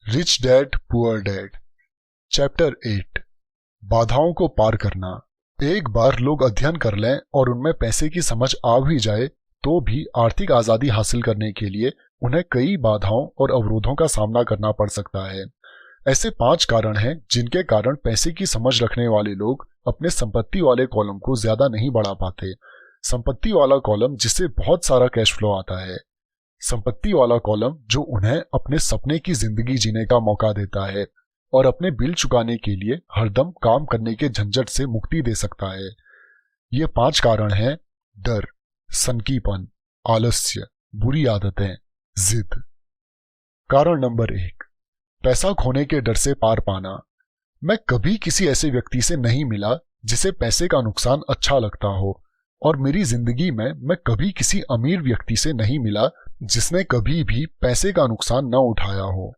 Rich dad poor dad chapter 8 बाधाओं को पार करना। एक बार लोग अध्ययन कर लें और उनमें पैसे की समझ आ भी जाए तो भी आर्थिक आजादी हासिल करने के लिए उन्हें कई बाधाओं और अवरोधों का सामना करना पड़ सकता है। ऐसे 5 कारण हैं जिनके कारण पैसे की समझ रखने वाले लोग अपने संपत्ति वाले कॉलम को ज्यादा नहीं बढ़ा पाते। संपत्ति वाला कॉलम जिससे बहुत सारा कैश फ्लो आता है। संपत्ति वाला कॉलम जो उन्हें अपने सपने की जिंदगी जीने का मौका देता है और अपने बिल चुकाने के लिए हरदम काम करने के झंझट से मुक्ति दे सकता है। ये 5 कारण हैं: डर, सनकीपन, आलस्य, बुरी आदतें, जिद। कारण नंबर 1, पैसा खोने के डर से पार पाना। मैं कभी किसी ऐसे व्यक्ति से नहीं मिला जिसे पैसे का नुकसान अच्छा लगता हो, और मेरी जिंदगी में मैं कभी किसी अमीर व्यक्ति से नहीं मिला जिसने कभी भी पैसे का नुकसान न उठाया हो।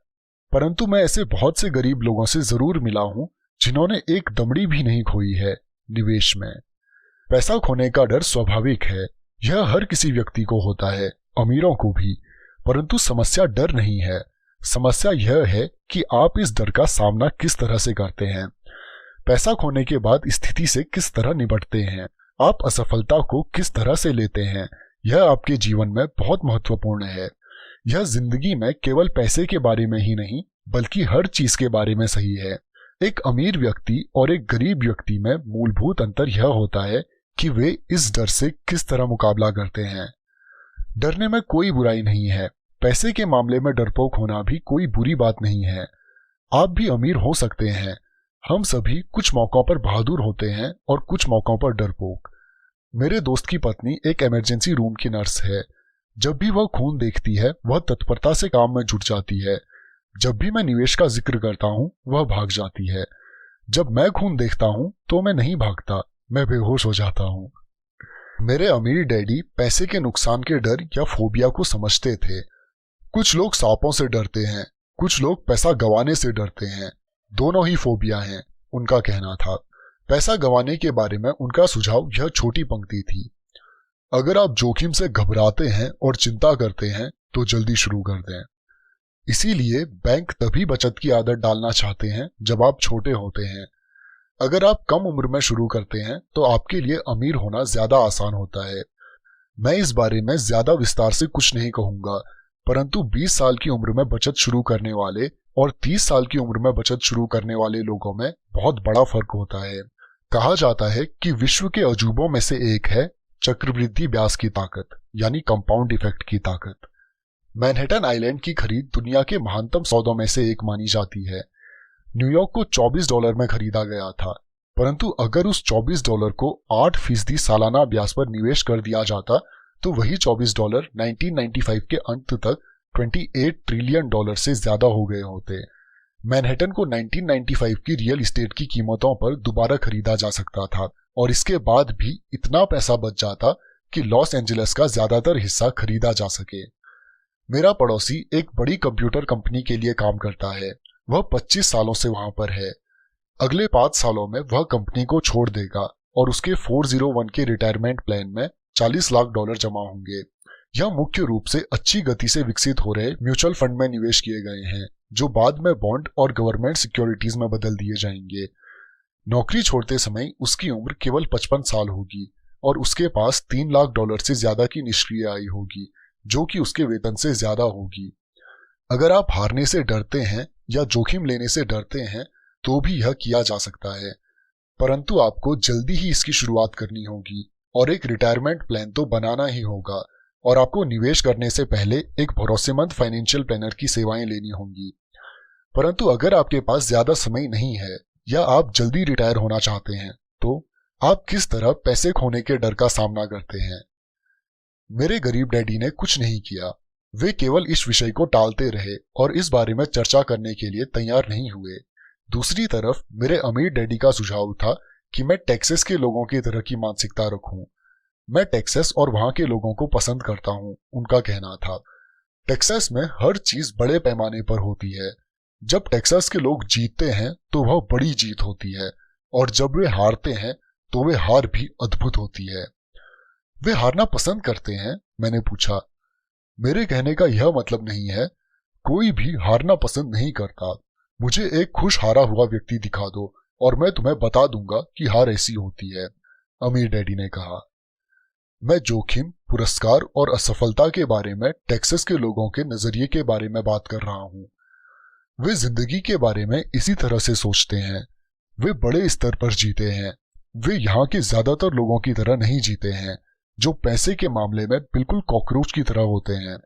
परंतु मैं ऐसे बहुत से गरीब लोगों से जरूर मिला हूं जिन्होंने एक दमड़ी भी नहीं खोई है निवेश में। पैसा खोने का डर स्वाभाविक है, यह हर किसी व्यक्ति को होता है, अमीरों को भी। परंतु समस्या डर नहीं है, समस्या यह है कि आप इस डर का सामना किस तरह से करते हैं। पैसा खोने के बाद स्थिति से किस तरह निपटते हैं, आप असफलता को किस तरह से लेते हैं, यह आपके जीवन में बहुत महत्वपूर्ण है। यह जिंदगी में केवल पैसे के बारे में ही नहीं बल्कि हर चीज के बारे में सही है। एक अमीर व्यक्ति और एक गरीब व्यक्ति में मूलभूत अंतर यह होता है कि वे इस डर से किस तरह मुकाबला करते हैं। डरने में कोई बुराई नहीं है, पैसे के मामले में डरपोक होना भी कोई बुरी बात नहीं है। आप भी अमीर हो सकते हैं। हम सभी कुछ मौकों पर बहादुर होते हैं और कुछ मौकों पर डरपोक। मेरे दोस्त की पत्नी एक इमरजेंसी रूम की नर्स है। जब भी वह खून देखती है वह तत्परता से काम में जुट जाती है। जब भी मैं निवेश का जिक्र करता हूँ वह भाग जाती है। जब मैं खून देखता हूँ तो मैं नहीं भागता, मैं बेहोश हो जाता हूँ। मेरे अमीर डैडी पैसे के नुकसान के डर या फोबिया को समझते थे। कुछ लोग सांपों से डरते हैं, कुछ लोग पैसा गंवाने से डरते हैं। दोनों ही फोबिया हैं, उनका कहना था। पैसा गंवाने के बारे में उनका सुझाव यह छोटी पंक्ति थी: अगर आप जोखिम से घबराते हैं और चिंता करते हैं तो जल्दी शुरू कर दें। इसीलिए बैंक तभी बचत की आदत डालना चाहते हैं जब आप छोटे होते हैं। अगर आप कम उम्र में शुरू करते हैं तो आपके लिए अमीर होना ज्यादा आसान होता है। मैं इस बारे में ज्यादा विस्तार से कुछ नहीं कहूंगा, परंतु 20 साल की उम्र में बचत शुरू करने वाले और 30 साल की उम्र में बचत शुरू करने वाले लोगों में बहुत बड़ा फर्क होता है। कहा जाता है कि विश्व के अजूबों में से एक है चक्रवृद्धि ब्याज की ताकत, यानी कंपाउंड इफेक्ट की ताकत। मैनहट्टन आइलैंड की खरीद दुनिया के महानतम सौदों में से एक मानी जाती है। न्यूयॉर्क को $24 में खरीदा गया था, परंतु अगर उस $24 को 8% सालाना ब्याज पर निवेश कर दिया जाता तो वही $24 1995 के अंत तक $28 ट्रिलियन से ज्यादा हो गए होते। मैनहट्टन को 1995 की रियल एस्टेट की कीमतों पर दोबारा खरीदा जा सकता था और इसके बाद भी इतना पैसा बच जाता कि लॉस एंजलिस का ज्यादातर हिस्सा खरीदा जा सके। मेरा पड़ोसी एक बड़ी कंप्यूटर कंपनी के लिए काम करता है। वह 25 सालों से वहां पर है। अगले 5 सालों में वह कंपनी को छोड़ देगा और उसके 401 के रिटायरमेंट प्लान में $40 लाख जमा होंगे। यह मुख्य रूप से अच्छी गति से विकसित हो रहे म्यूचुअल फंड में निवेश किए गए हैं जो बाद में बॉन्ड और गवर्नमेंट सिक्योरिटीज में बदल दिए जाएंगे। नौकरी छोड़ते समय उसकी उम्र केवल 55 साल होगी और उसके पास $3 लाख से ज्यादा की निष्क्रिय आय होगी, जो कि उसके वेतन से ज्यादा होगी। अगर आप हारने से डरते हैं या जोखिम लेने से डरते हैं तो भी यह किया जा सकता है, परंतु आपको जल्दी ही इसकी शुरुआत करनी होगी और एक रिटायरमेंट प्लान तो बनाना ही होगा, और आपको निवेश करने से पहले एक भरोसेमंद फाइनेंशियल प्लानर की सेवाएं लेनी होंगी। परंतु अगर आपके पास ज्यादा समय नहीं है या आप जल्दी रिटायर होना चाहते हैं तो आप किस तरह पैसे खोने के डर का सामना करते हैं? मेरे गरीब डैडी ने कुछ नहीं किया। वे केवल इस विषय को टालते रहे और इस बारे में चर्चा करने के लिए तैयार नहीं हुए। दूसरी तरफ मेरे अमीर डैडी का सुझाव था कि मैं टेक्सास के लोगों की तरह की मानसिकता रखूं। मैं टेक्सास और वहां के लोगों को पसंद करता हूं, उनका कहना था। टेक्सास में हर चीज बड़े पैमाने पर होती है। जब टेक्सास के लोग जीतते हैं तो वह बड़ी जीत होती है, और जब वे हारते हैं तो वे हार भी अद्भुत होती है। वे हारना पसंद करते हैं? मैंने पूछा। मेरे कहने का यह मतलब नहीं है। कोई भी हारना पसंद नहीं करता। मुझे एक खुश हारा हुआ व्यक्ति दिखा दो और मैं तुम्हें बता दूंगा कि हार ऐसी होती है, अमीर डैडी ने कहा। मैं जोखिम, पुरस्कार और असफलता के बारे में टेक्सास के लोगों के नजरिए के बारे में बात कर रहा हूँ। वे जिंदगी के बारे में इसी तरह से सोचते हैं। वे बड़े स्तर पर जीते हैं। वे यहाँ के ज्यादातर लोगों की तरह नहीं जीते हैं, जो पैसे के मामले में बिल्कुल कॉकरोच की तरह होते हैं।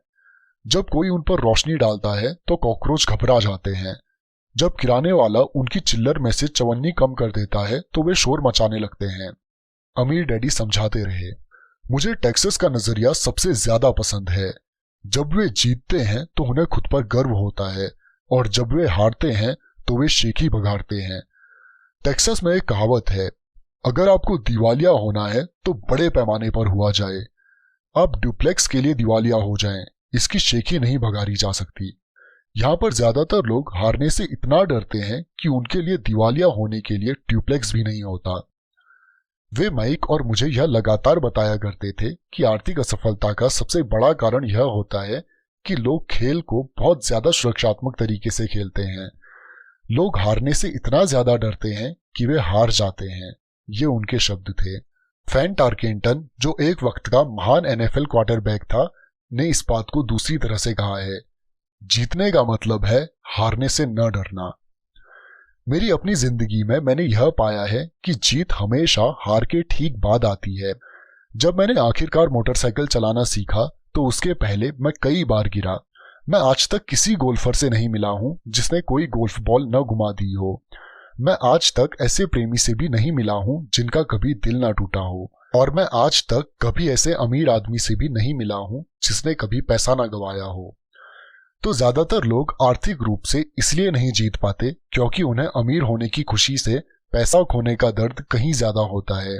जब कोई उन पर रोशनी डालता है तो कॉकरोच घबरा जाते हैं। जब किराने वाला उनकी चिल्लर में से चवन्नी कम कर देता है तो वे शोर मचाने लगते हैं। अमीर डैडी समझाते रहे, मुझे टेक्सास का नजरिया सबसे ज्यादा पसंद है। जब वे जीतते हैं तो उन्हें खुद पर गर्व होता है और जब वे हारते हैं तो वे शेखी बघाड़ते हैं। टेक्सास में एक कहावत है, अगर आपको दिवालिया होना है तो बड़े पैमाने पर हुआ जाए। आप डुप्लेक्स के लिए दिवालिया हो जाएं, इसकी शेखी नहीं भगारी जा सकती। यहाँ पर ज्यादातर लोग हारने से इतना डरते हैं कि उनके लिए दिवालिया होने के लिए डुप्लेक्स भी नहीं होता। वे माइक और मुझे यह लगातार बताया करते थे कि आर्थिक असफलता का सबसे बड़ा कारण यह होता है कि लोग खेल को बहुत ज्यादा सुरक्षात्मक तरीके से खेलते हैं। लोग हारने से इतना ज्यादा डरते हैं कि वे हार जाते हैं। ये उनके शब्द थे। फैन टारकेंटन, जो एक वक्त का महान NFL क्वार्टरबैक था, ने इस बात को दूसरी तरह से कहा है, जीतने का मतलब है हारने से न डरना। मेरी अपनी जिंदगी में मैंने यह पाया है कि जीत हमेशा हार के ठीक बाद आती है। जब मैंने आखिरकार मोटरसाइकिल चलाना सीखा तो उसके पहले मैं कई बार गिरा। मैं आज तक किसी गोल्फर से नहीं मिला हूं जिसने कोई गोल्फ बॉल न घुमा दी हो। मैं आज तक ऐसे प्रेमी से भी नहीं मिला हूं जिनका कभी दिल ना टूटा हो। और मैं आज तक कभी ऐसे अमीर आदमी से भी नहीं मिला हूं जिसने कभी पैसा ना गवाया हो। तो ज्यादातर लोग आर्थिक रूप से इसलिए नहीं जीत पाते क्योंकि उन्हें अमीर होने की खुशी से पैसा खोने का दर्द कहीं ज्यादा होता है।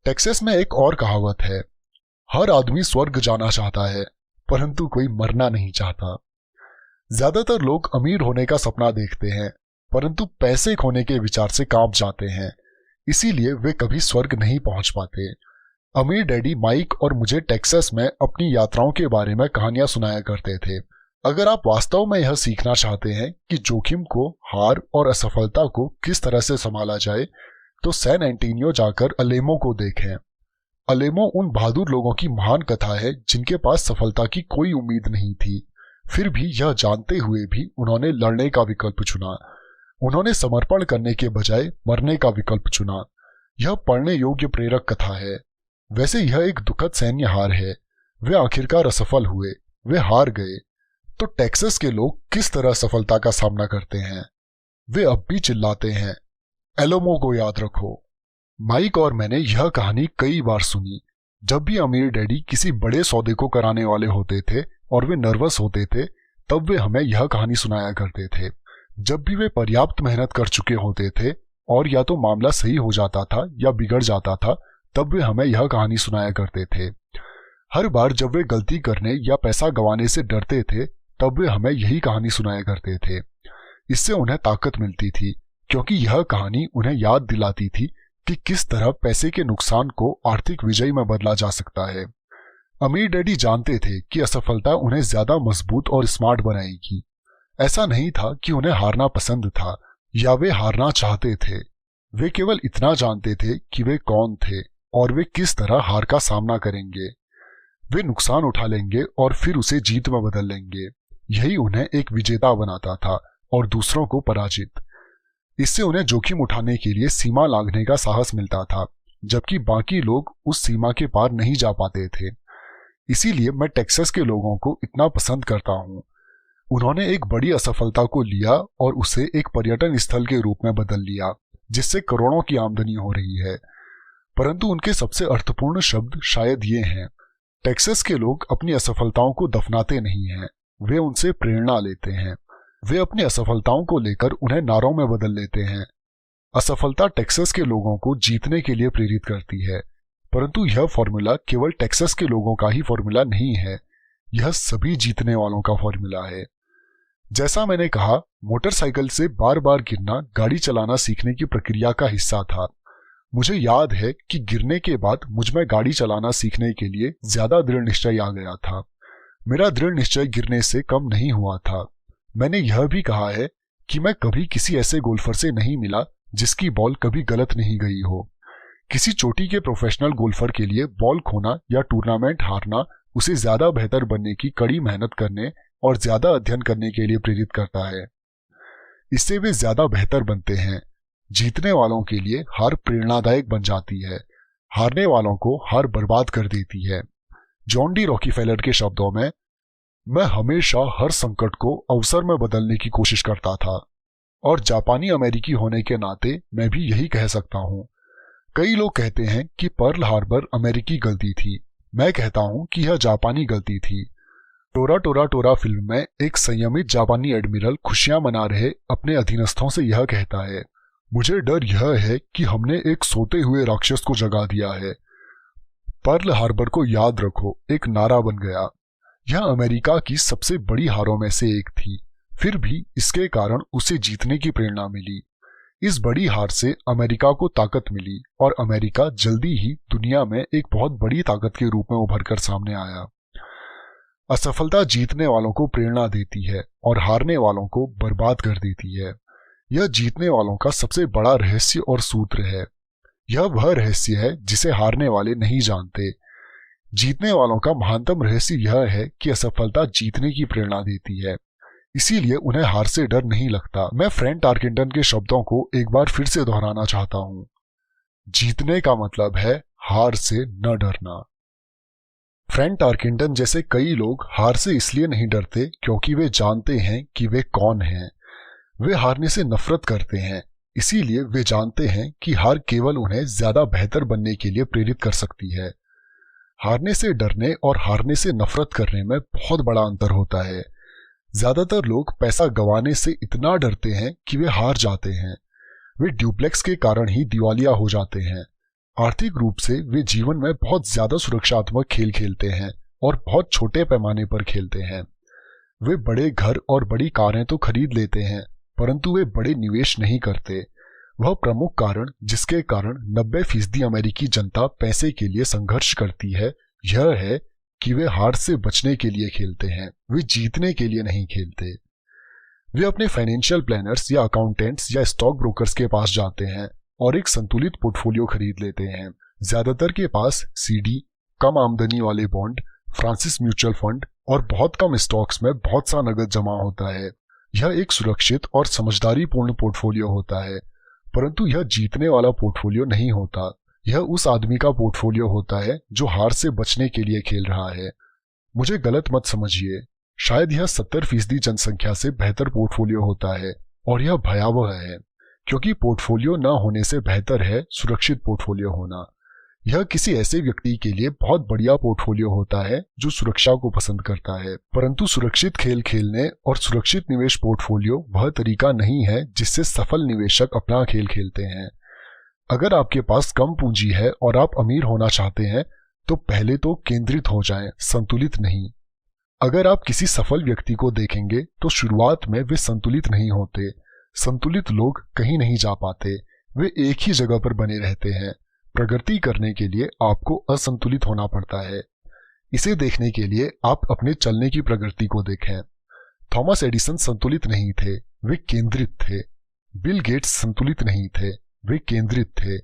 टेक्सास में एक और कहावत है, हर आदमी स्वर्ग जाना चाहता है परंतु कोई मरना नहीं चाहता। ज्यादातर लोग अमीर होने का सपना देखते हैं परंतु पैसे खोने के विचार से कांप जाते हैं, इसीलिए वे कभी स्वर्ग नहीं पहुंच पाते। अमीर डैडी माइक और मुझे टेक्सास में अपनी यात्राओं के बारे में कहानियां सुनाया करते थे। अगर आप वास्तव में यह सीखना चाहते हैं कि जोखिम को, हार और असफलता को किस तरह से संभाला जाए, तो सैन एंटोनियो जाकर अलेमो को देखें। अलेमो उन बहादुर लोगों की महान कथा है जिनके पास सफलता की कोई उम्मीद नहीं थी, फिर भी यह जानते हुए भी उन्होंने लड़ने का विकल्प चुना। उन्होंने समर्पण करने के बजाय मरने का विकल्प चुना। यह पढ़ने योग्य प्रेरक कथा है। वैसे यह एक दुखद सैन्य हार है। वे आखिरकार असफल हुए, वे हार गए। तो टेक्सास के लोग किस तरह सफलता का सामना करते हैं? वे अब भी चिल्लाते हैं, एलोमो को याद रखो। माइक और मैंने यह कहानी कई बार सुनी। जब भी अमीर डैडी किसी बड़े सौदे को कराने वाले होते थे और वे नर्वस होते थे, तब वे हमें यह कहानी सुनाया करते थे। जब भी वे पर्याप्त मेहनत कर चुके होते थे और या तो मामला सही हो जाता था या बिगड़ जाता था, तब वे हमें यह कहानी सुनाया करते थे। हर बार जब वे गलती करने या पैसा गंवाने से डरते थे, तब वे हमें यही कहानी सुनाया करते थे। इससे उन्हें ताकत मिलती थी, क्योंकि यह कहानी उन्हें याद दिलाती थी कि किस तरह पैसे के नुकसान को आर्थिक विजय में बदला जा सकता है। अमीर डैडी जानते थे कि असफलता उन्हें ज्यादा मजबूत और स्मार्ट बनाएगी। ऐसा नहीं था कि उन्हें हारना पसंद था या वे हारना चाहते थे। वे केवल इतना जानते थे कि वे कौन थे और वे किस तरह हार का सामना करेंगे। वे नुकसान उठा लेंगे और फिर उसे जीत में बदल लेंगे। यही उन्हें एक विजेता बनाता था और दूसरों को पराजित। इससे उन्हें जोखिम उठाने के लिए सीमा लांघने का साहस मिलता था, जबकि बाकी लोग उस सीमा के पार नहीं जा पाते थे। इसीलिए मैं टेक्सास के लोगों को इतना पसंद करता हूँ। उन्होंने एक बड़ी असफलता को लिया और उसे एक पर्यटन स्थल के रूप में बदल लिया, जिससे करोड़ों की आमदनी हो रही है। परंतु उनके सबसे अर्थपूर्ण शब्द शायद ये हैं, टेक्सास के लोग अपनी असफलताओं को दफनाते नहीं हैं, वे उनसे प्रेरणा लेते हैं। वे अपनी असफलताओं को लेकर उन्हें नारों में बदल लेते हैं। असफलता टेक्सास के लोगों को जीतने के लिए प्रेरित करती है, परंतु यह फॉर्मूला केवल टेक्सास के लोगों का ही फॉर्मूला नहीं है, यह सभी जीतने वालों का फॉर्मूला है। जैसा मैंने कहा, मोटरसाइकिल से बार बार गिरना गाड़ी चलाना सीखने की प्रक्रिया का हिस्सा था। मुझे याद है कि गिरने के बाद मुझ में गाड़ी चलाना सीखने के लिए ज्यादा दृढ़ निश्चय आ गया था। मेरा दृढ़ निश्चय गिरने से कम नहीं हुआ था। मैंने यह भी कहा है कि मैं कभी किसी ऐसे गोल्फर से नहीं मिला जिसकी बॉल कभी गलत नहीं गई हो। किसी चोटी के प्रोफेशनल गोल्फर के लिए बॉल खोना या टूर्नामेंट हारना उसे ज्यादा बेहतर बनने की कड़ी मेहनत करने और ज्यादा अध्ययन करने के लिए प्रेरित करता है। इससे वे ज्यादा बेहतर बनते हैं। जीतने वालों के लिए हार प्रेरणादायक बन जाती है, हारने वालों को हार बर्बाद कर देती है। जॉन डी रॉकीफेलर के शब्दों में, मैं हमेशा हर संकट को अवसर में बदलने की कोशिश करता था, और जापानी अमेरिकी होने के नाते मैं भी यही कह सकता हूँ। कई लोग कहते हैं कि पर्ल हार्बर अमेरिकी गलती थी। मैं कहता हूँ कि यह जापानी गलती थी। टोरा टोरा टोरा फिल्म में एक संयमित जापानी एडमिरल खुशियां मना रहे अपने अधीनस्थों से यह कहता है, मुझे डर यह है कि हमने एक सोते हुए राक्षस को जगा दिया है। पर्ल हार्बर को याद रखो एक नारा बन गया। यह अमेरिका की सबसे बड़ी हारों में से एक थी, फिर भी इसके कारण उसे जीतने की प्रेरणा मिली। इस बड़ी हार से अमेरिका को ताकत मिली और अमेरिका जल्दी ही दुनिया में एक बहुत बड़ी ताकत के रूप में उभरकर सामने आया। असफलता जीतने वालों को प्रेरणा देती है और हारने वालों को बर्बाद कर देती है। यह जीतने वालों का सबसे बड़ा रहस्य और सूत्र है। यह वह रहस्य है जिसे हारने वाले नहीं जानते। जीतने वालों का महानतम रहस्य यह है कि असफलता जीतने की प्रेरणा देती है, इसीलिए उन्हें हार से डर नहीं लगता। मैं फ्रैंक टार्केंटन के शब्दों को एक बार फिर से दोहराना चाहता हूं, जीतने का मतलब है हार से न डरना। फ्रैंक टार्केंटन जैसे कई लोग हार से इसलिए नहीं डरते क्योंकि वे जानते हैं कि वे कौन हैं। वे हारने से नफरत करते हैं, इसीलिए वे जानते हैं कि हार केवल उन्हें ज्यादा बेहतर बनने के लिए प्रेरित कर सकती है। हारने से डरने और हारने से नफरत करने में बहुत बड़ा अंतर होता है। ज्यादातर लोग पैसा गंवाने से इतना डरते हैं कि वे हार जाते हैं। वे ड्यूप्लेक्स के कारण ही दिवालिया हो जाते हैं। आर्थिक रूप से वे जीवन में बहुत ज्यादा सुरक्षात्मक खेल खेलते हैं और बहुत छोटे पैमाने पर खेलते हैं। वे बड़े घर और बड़ी कारें तो खरीद लेते हैं, परंतु वे बड़े निवेश नहीं करते। वह प्रमुख कारण जिसके कारण 90% अमेरिकी जनता पैसे के लिए संघर्ष करती है, यह है कि वे हार से बचने के लिए खेलते हैं, वे जीतने के लिए नहीं खेलते। वे अपने फाइनेंशियल प्लानर्स या अकाउंटेंट्स या स्टॉक ब्रोकर्स के पास जाते हैं और एक संतुलित पोर्टफोलियो खरीद लेते हैं। ज्यादातर के पास सीडी, कम आमदनी वाले बॉन्ड, फ्रांसिस म्यूचुअल फंड और बहुत कम स्टॉक्स में बहुत सा नगद जमा होता है। यह एक सुरक्षित और समझदारी पूर्ण पोर्टफोलियो होता है, परंतु यह जीतने वाला पोर्टफोलियो नहीं होता। यह उस आदमी का पोर्टफोलियो होता है जो हार से बचने के लिए खेल रहा है। मुझे गलत मत समझिए, शायद यह 70% जनसंख्या से बेहतर पोर्टफोलियो होता है और यह भयावह है, क्योंकि पोर्टफोलियो न होने से बेहतर है सुरक्षित पोर्टफोलियो होना। यह किसी ऐसे व्यक्ति के लिए बहुत बढ़िया पोर्टफोलियो होता है जो सुरक्षा को पसंद करता है, परंतु सुरक्षित खेल खेलने और सुरक्षित निवेश पोर्टफोलियो वह तरीका नहीं है जिससे सफल निवेशक अपना खेल खेलते हैं। अगर आपके पास कम पूंजी है और आप अमीर होना चाहते हैं तो पहले तो केंद्रित हो जाएं, संतुलित नहीं। अगर आप किसी सफल व्यक्ति को देखेंगे तो शुरुआत में वे संतुलित नहीं होते। संतुलित लोग कहीं नहीं जा पाते, वे एक ही जगह पर बने रहते हैं। प्रगति करने के लिए आपको असंतुलित होना पड़ता है। इसे देखने के लिए आप अपने चलने की प्रगति को देखें। थॉमस एडिसन संतुलित नहीं थे, वे केंद्रित थे। बिल गेट्स संतुलित नहीं थे, वे केंद्रित थे।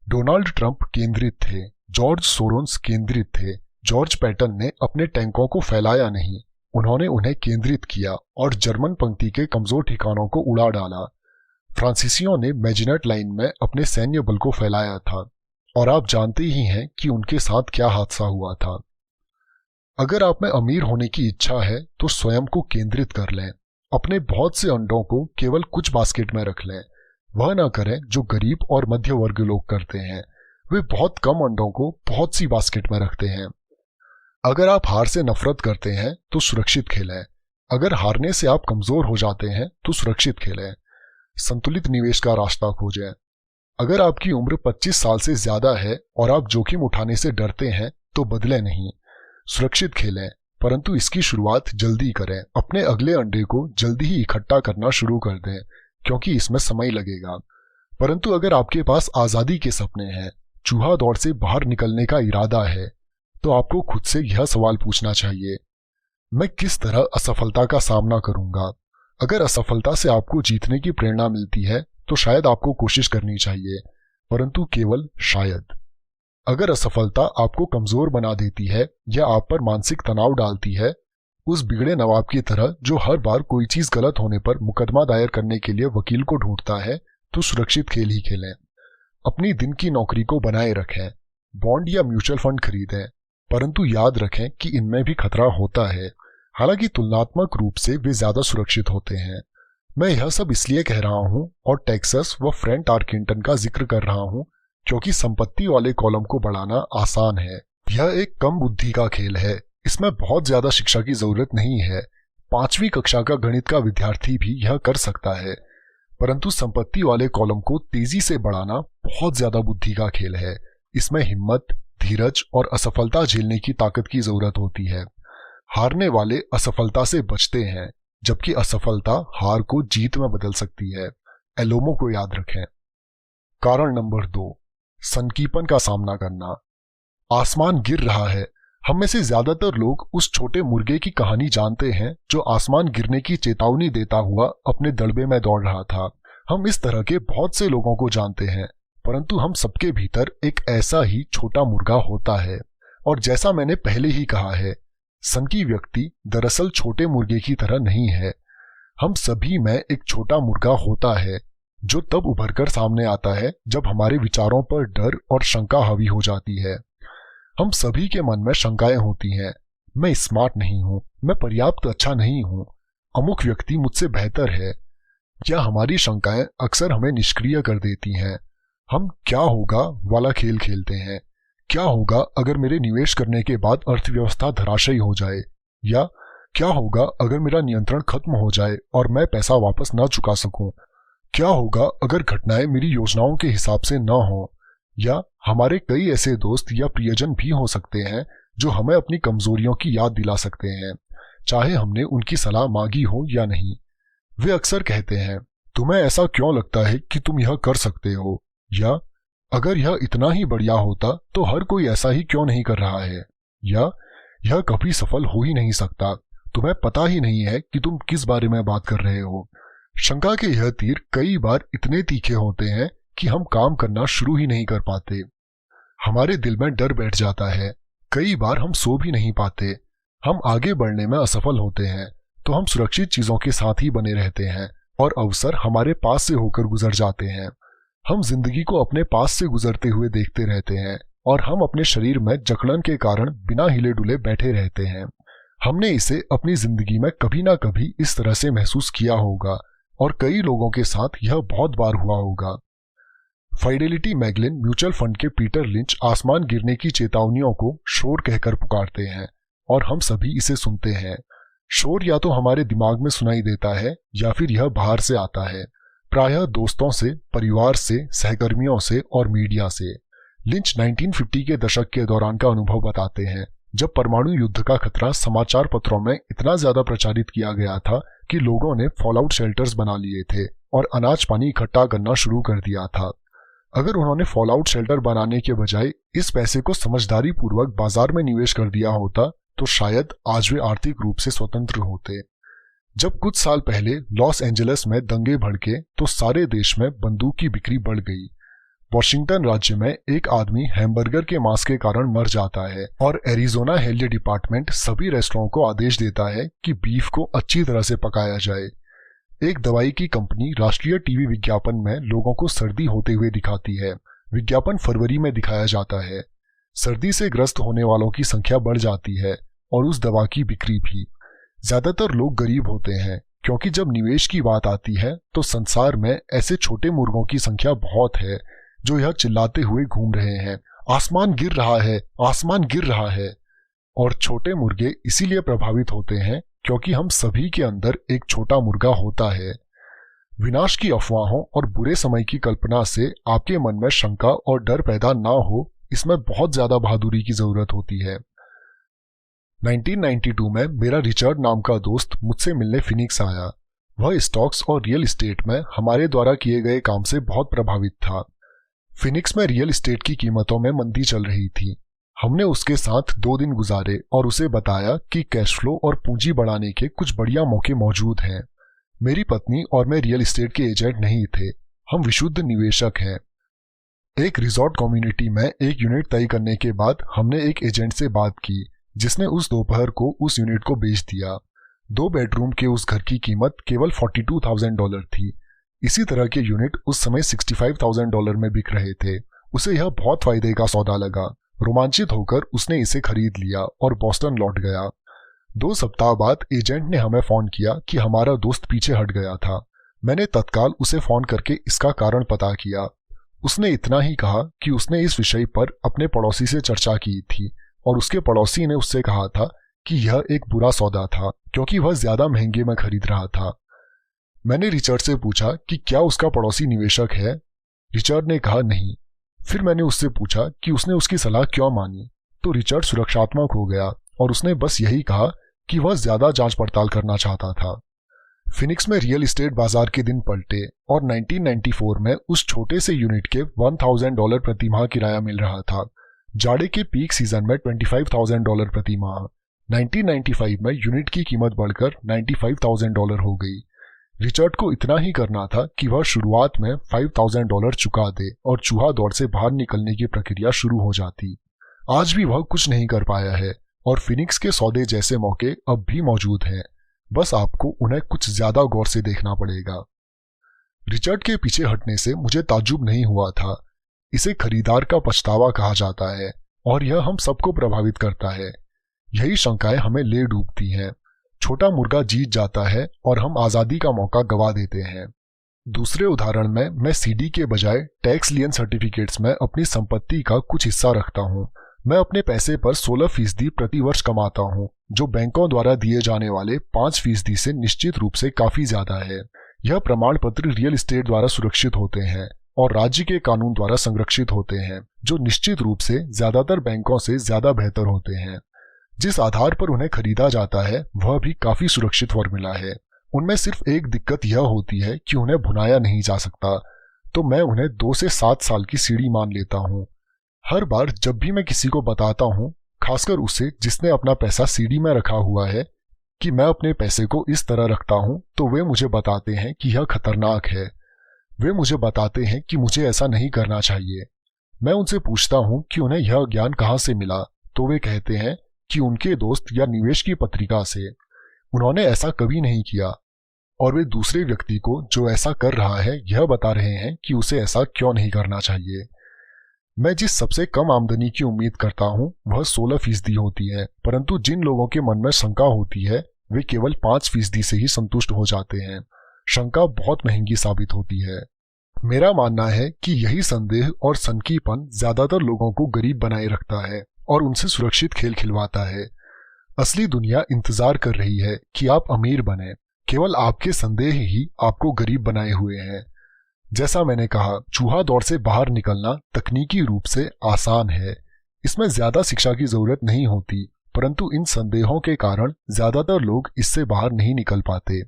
डोनाल्ड ट्रंप केंद्रित थे। जॉर्ज सोरोन्स केंद्रित थे। जॉर्ज पैटन ने अपने टैंकों को फैलाया नहीं, उन्होंने उन्हें केंद्रित किया और जर्मन पंक्ति के कमजोर ठिकानों को उड़ा डाला। फ्रांसीसियों ने मैजिनेट लाइन में अपने सैन्य बल को फैलाया था और आप जानते ही हैं कि उनके साथ क्या हादसा हुआ था। अगर आप में अमीर होने की इच्छा है तो स्वयं को केंद्रित कर लें। अपने बहुत से अंडों को केवल कुछ बास्केट में रख लें। वह ना करें जो गरीब और मध्य वर्ग लोग करते हैं, वे बहुत कम अंडों को बहुत सी बास्केट में रखते हैं। अगर आप हार से नफरत करते हैं तो सुरक्षित खेलें। अगर हारने से आप कमजोर हो जाते हैं तो सुरक्षित खेलें। संतुलित निवेश का रास्ता खोजें। अगर आपकी उम्र 25 साल से ज्यादा है और आप जोखिम उठाने से डरते हैं तो बदले नहीं, सुरक्षित खेलें, परंतु इसकी शुरुआत जल्दी करें। अपने अगले अंडे को जल्दी ही इकट्ठा करना शुरू कर दें, क्योंकि इसमें समय लगेगा। परंतु अगर आपके पास आजादी के सपने हैं, चूहा दौड़ से बाहर निकलने का इरादा है, तो आपको खुद से यह सवाल पूछना चाहिए, मैं किस तरह असफलता का सामना करूंगा? अगर असफलता से आपको जीतने की प्रेरणा मिलती है तो शायद आपको कोशिश करनी चाहिए, परंतु केवल शायद। अगर असफलता आपको कमजोर बना देती है या आप पर मानसिक तनाव डालती है, उस बिगड़े नवाब की तरह जो हर बार कोई चीज गलत होने पर मुकदमा दायर करने के लिए वकील को ढूंढता है, तो सुरक्षित खेल ही खेलें। अपनी दिन की नौकरी को बनाए रखें, बॉन्ड या म्यूचुअल फंड खरीदें, परंतु याद रखें कि इनमें भी खतरा होता है, हालांकि तुलनात्मक रूप से वे ज्यादा सुरक्षित होते हैं। मैं यह सब इसलिए कह रहा हूं और टेक्सास व फ्रैंक टारकिंटन का जिक्र कर रहा हूं क्योंकि संपत्ति वाले कॉलम को बढ़ाना आसान है। यह एक कम बुद्धि का खेल है, इसमें बहुत ज्यादा शिक्षा की जरूरत नहीं है। 5वीं कक्षा का गणित का विद्यार्थी भी यह कर सकता है, परंतु संपत्ति वाले कॉलम को तेजी से बढ़ाना बहुत ज्यादा बुद्धि का खेल है। इसमें हिम्मत, धीरज और असफलता झेलने की ताकत की जरूरत होती है। हारने वाले असफलता से बचते हैं, जबकि असफलता हार को जीत में बदल सकती है। एलोमो को याद रखें। कारण नंबर 2, सनकीपन का सामना करना। आसमान गिर रहा है। हम में से ज्यादातर लोग उस छोटे मुर्गे की कहानी जानते हैं जो आसमान गिरने की चेतावनी देता हुआ अपने दड़बे में दौड़ रहा था। हम इस तरह के बहुत से लोगों को जानते हैं, परंतु हम सबके भीतर एक ऐसा ही छोटा मुर्गा होता है। और जैसा मैंने पहले ही कहा है, सनकी व्यक्ति दरअसल छोटे मुर्गे की तरह नहीं है। हम सभी में एक छोटा मुर्गा होता है जो तब उभर कर सामने आता है जब हमारे विचारों पर डर और शंका हावी हो जाती है। हम सभी के मन में शंकाएं होती हैं। मैं स्मार्ट नहीं हूं, मैं पर्याप्त अच्छा नहीं हूं, अमुक व्यक्ति मुझसे बेहतर है। या हमारी शंकाएं अक्सर हमें निष्क्रिय कर देती हैं। हम क्या होगा वाला खेल खेलते हैं। क्या होगा अगर मेरे निवेश करने के बाद अर्थव्यवस्था धराशायी हो जाए, या क्या होगा अगर मेरा नियंत्रण खत्म हो जाए और मैं पैसा वापस न चुका सकूं। क्या होगा अगर घटनाएं मेरी योजनाओं के हिसाब से न हो। या हमारे कई ऐसे दोस्त या प्रियजन भी हो सकते हैं जो हमें अपनी कमजोरियों की याद दिला सकते हैं, चाहे हमने उनकी सलाह मांगी हो या नहीं। वे अक्सर कहते हैं, तुम्हें ऐसा क्यों लगता है कि तुम यह कर सकते हो, या अगर यह इतना ही बढ़िया होता तो हर कोई ऐसा ही क्यों नहीं कर रहा है, या यह कभी सफल हो ही नहीं सकता, तुम्हें पता ही नहीं है कि तुम किस बारे में बात कर रहे हो। शंका के यह तीर कई बार इतने तीखे होते हैं कि हम काम करना शुरू ही नहीं कर पाते। हमारे दिल में डर बैठ जाता है। कई बार हम सो भी नहीं पाते। हम आगे बढ़ने में असफल होते हैं तो हम सुरक्षित चीजों के साथ ही बने रहते हैं और अवसर हमारे पास से होकर गुजर जाते हैं। हम जिंदगी को अपने पास से गुजरते हुए देखते रहते हैं और हम अपने शरीर में जकड़न के कारण बिना हिले डुले बैठे रहते हैं। हमने इसे अपनी जिंदगी में कभी ना कभी इस तरह से महसूस किया होगा और कई लोगों के साथ यह बहुत बार हुआ होगा। फाइडेलिटी मैगलिन म्यूचुअल फंड के पीटर लिंच आसमान गिरने की चेतावनियों को शोर कहकर पुकारते हैं और हम सभी इसे सुनते हैं। शोर या तो हमारे दिमाग में सुनाई देता है या फिर यह बाहर से आता है, प्रायः दोस्तों से, परिवार से, सहकर्मियों से और मीडिया से। लिंच 1950 के दशक के दौरान का अनुभव बताते हैं जब परमाणु युद्ध का खतरा समाचार पत्रों में इतना ज्यादा प्रचारित किया गया था कि लोगों ने फॉलआउट शेल्टर्स बना लिए थे और अनाज पानी इकट्ठा करना शुरू कर दिया था। अगर उन्होंने फॉलआउट शेल्टर बनाने के बजाय इस पैसे को समझदारी पूर्वक बाजार में निवेश कर दिया होता तो शायद आज वे आर्थिक रूप से स्वतंत्र होते। जब कुछ साल पहले लॉस एंजलिस में दंगे भड़के तो सारे देश में बंदूक की बिक्री बढ़ गई। वॉशिंगटन राज्य में एक आदमी हैमबर्गर के मांस के कारण मर जाता है और एरिजोना हेल्थ डिपार्टमेंट सभी रेस्टोरेंट को आदेश देता है कि बीफ को अच्छी तरह से पकाया जाए। एक दवाई की कंपनी राष्ट्रीय टीवी विज्ञापन में लोगों को सर्दी होते हुए दिखाती है। विज्ञापन फरवरी में दिखाया जाता है। सर्दी से ग्रस्त होने वालों की संख्या बढ़ जाती है और उस दवा की बिक्री भी। ज्यादातर लोग गरीब होते हैं क्योंकि जब निवेश की बात आती है तो संसार में ऐसे छोटे मुर्गों की संख्या बहुत है जो यह चिल्लाते हुए घूम रहे हैं, आसमान गिर रहा है, आसमान गिर रहा है। और छोटे मुर्गे इसीलिए प्रभावित होते हैं क्योंकि हम सभी के अंदर एक छोटा मुर्गा होता है। विनाश की अफवाहों और बुरे समय की कल्पना से आपके मन में शंका और डर पैदा ना हो, इसमें बहुत ज्यादा बहादुरी की जरूरत होती है। 1992 में मेरा रिचर्ड नाम का दोस्त मुझसे मिलने फिनिक्स आया। वह स्टॉक्स और रियल एस्टेट में हमारे द्वारा किए गए काम से बहुत प्रभावित था। फिनिक्स में रियल एस्टेट की कीमतों में मंदी चल रही थी। हमने उसके साथ 2 दिन गुजारे और उसे बताया कि कैश फ्लो और पूंजी बढ़ाने के कुछ बढ़िया मौके मौजूद हैं। मेरी पत्नी और मैं रियल एस्टेट के एजेंट नहीं थे, हम विशुद्ध निवेशक हैं। एक रिजॉर्ट कम्युनिटी में एक यूनिट तय करने के बाद हमने एक एजेंट से बात की, जिसने उस दोपहर को उस यूनिट को बेच दिया। 2 बेडरूम के उस घर की कीमत केवल $42,000 थी। इसी तरह के यूनिट उस समय $65,000 में बिक रहे थे। उसे यह बहुत फायदे का सौदा लगा। रोमांचित होकर उसने इसे खरीद लिया और बॉस्टन लौट गया। 2 सप्ताह बाद एजेंट ने हमें फोन किया कि हमारा दोस्त पीछे हट गया था। मैंने तत्काल उसे फोन करके इसका कारण पता किया। उसने इतना ही कहा कि उसने इस विषय पर अपने पड़ोसी से चर्चा की थी और उसके पड़ोसी ने उससे कहा था कि यह एक बुरा सौदा था क्योंकि वह ज्यादा महंगे में खरीद रहा था। मैंने रिचर्ड से पूछा कि क्या उसका पड़ोसी निवेशक है। रिचर्ड ने कहा नहीं। फिर मैंने उससे पूछा कि उसने उसकी सलाह क्यों मानी, तो रिचर्ड सुरक्षात्मक हो गया और उसने बस यही कहा कि वह ज्यादा जांच पड़ताल करना चाहता था। फिनिक्स में रियल एस्टेट बाजार के दिन पलटे और 1994 में उस छोटे से यूनिट के $1,000 प्रति माह किराया मिल रहा था। जाड़े के पीक सीजन में $25,000 प्रति माह। 1995 में यूनिट की कीमत बढ़कर $95,000 हो गई। रिचर्ड को इतना ही करना था कि वह शुरुआत में $5,000 चुका दे और चूहा दौड़ से बाहर निकलने की प्रक्रिया शुरू हो जाती। आज भी वह कुछ नहीं कर पाया है और फिनिक्स के सौदे जैसे मौके अब भी मौजूद हैं, बस आपको उन्हें कुछ ज्यादा गौर से देखना पड़ेगा। रिचर्ड के पीछे हटने से मुझे ताज्जुब नहीं हुआ था। इसे खरीदार का पछतावा कहा जाता है और यह हम सबको प्रभावित करता है। यही शंकाएं हमें ले डूबती हैं। छोटा मुर्गा जीत जाता है और हम आजादी का मौका गवा देते हैं। दूसरे उदाहरण में मैं सीडी के बजाय टैक्स लियन सर्टिफिकेट्स में अपनी संपत्ति का कुछ हिस्सा रखता हूं। मैं अपने पैसे पर 16% प्रति वर्ष कमाता हूं, जो बैंकों द्वारा दिए जाने वाले 5% से निश्चित रूप से काफी ज्यादा है। यह प्रमाण पत्र रियल एस्टेट द्वारा सुरक्षित होते हैं और राज्य के कानून द्वारा संरक्षित होते हैं, जो निश्चित रूप से ज्यादातर बैंकों से ज्यादा बेहतर होते हैं। जिस आधार पर उन्हें खरीदा जाता है वह भी काफी सुरक्षित फॉर्मूला है। उनमें सिर्फ एक दिक्कत यह होती है कि उन्हें भुनाया नहीं जा सकता, तो मैं उन्हें 2 से 7 साल की सीढ़ी मान लेता हूँ। हर बार जब भी मैं किसी को बताता हूँ, खासकर उसे जिसने अपना पैसा सीडी में रखा हुआ है, कि मैं अपने पैसे को इस तरह रखता हूँ, तो वे मुझे बताते हैं कि यह खतरनाक है। वे मुझे बताते हैं कि मुझे ऐसा नहीं करना चाहिए। मैं उनसे पूछता हूँ कि उन्हें यह ज्ञान कहाँ से मिला, तो वे कहते हैं कि उनके दोस्त या निवेश की पत्रिका से। उन्होंने ऐसा कभी नहीं किया और वे दूसरे व्यक्ति को जो ऐसा कर रहा है यह बता रहे हैं कि उसे ऐसा क्यों नहीं करना चाहिए। मैं जिस सबसे कम आमदनी की उम्मीद करता हूं वह 16% होती है, परंतु जिन लोगों के मन में शंका होती है वे केवल 5% से ही संतुष्ट हो जाते हैं। शंका बहुत महंगी साबित होती है। मेरा मानना है कि यही संदेह और सनकीपन ज्यादातर लोगों को गरीब बनाए रखता है और उनसे सुरक्षित खेल खिलवाता है। असली दुनिया इंतजार कर रही है कि आप अमीर बने। केवल आपके संदेह ही आपको गरीब बनाए हुए हैं। जैसा मैंने कहा, चूहा दौड़ से बाहर निकलना तकनीकी रूप से आसान है। इसमें ज्यादा शिक्षा की जरूरत नहीं होती, परंतु इन संदेहों के कारण ज्यादातर लोग इससे बाहर नहीं निकल पाते।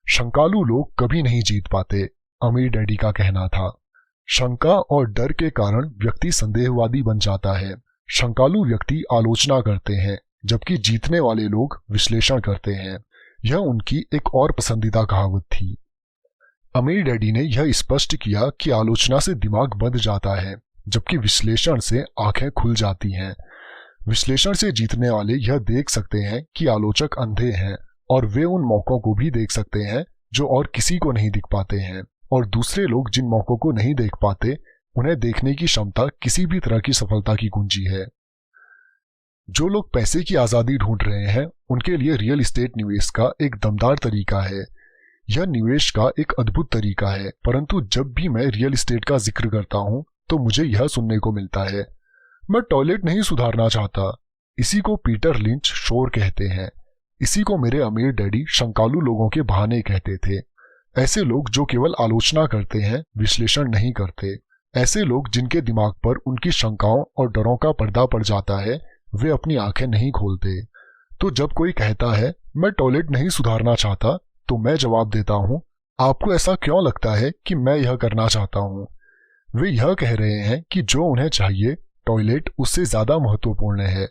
शंकालु लोग कभी नहीं जीत पाते, अमीर डैडी का कहना था। शंका और डर के कारण व्यक्ति संदेहवादी बन जाता है। शंकालु व्यक्ति आलोचना करते हैं, जबकि जीतने वाले लोग विश्लेषण करते हैं। यह उनकी एक और पसंदीदा कहावत थी। अमीर डैडी ने यह स्पष्ट किया कि आलोचना से दिमाग बंद जाता है, जबकि विश्लेषण से आंखें खुल जाती हैं। विश्लेषण से जीतने वाले यह देख सकते हैं कि आलोचक अंधे हैं और वे उन मौकों को भी देख सकते हैं जो और किसी को नहीं दिख पाते हैं, और दूसरे लोग जिन मौकों को नहीं देख पाते उन्हें देखने की क्षमता किसी भी तरह की सफलता की कुंजी है। जो लोग पैसे की आजादी ढूंढ रहे हैं उनके लिए रियल एस्टेट निवेश का एक दमदार तरीका है। यह निवेश का एक अद्भुत तरीका है, परंतु जब भी मैं रियल एस्टेट का जिक्र करता हूं तो मुझे यह सुनने को मिलता है, मैं टॉयलेट नहीं सुधारना चाहता। इसी को पीटर लिंच शोर कहते हैं। इसी को मेरे अमीर डैडी शंकालु लोगों के बहाने कहते थे। ऐसे लोग जो केवल आलोचना करते हैं, विश्लेषण नहीं करते। ऐसे लोग जिनके दिमाग पर उनकी शंकाओं और डरों का पर्दा पड़ जाता है, वे अपनी आंखें नहीं खोलते। तो जब कोई कहता है मैं टॉयलेट नहीं सुधारना चाहता, तो मैं जवाब देता हूं, आपको ऐसा क्यों लगता है कि मैं यह करना चाहता हूं? वे यह कह रहे हैं कि जो उन्हें चाहिए, टॉयलेट उससे ज्यादा महत्वपूर्ण है।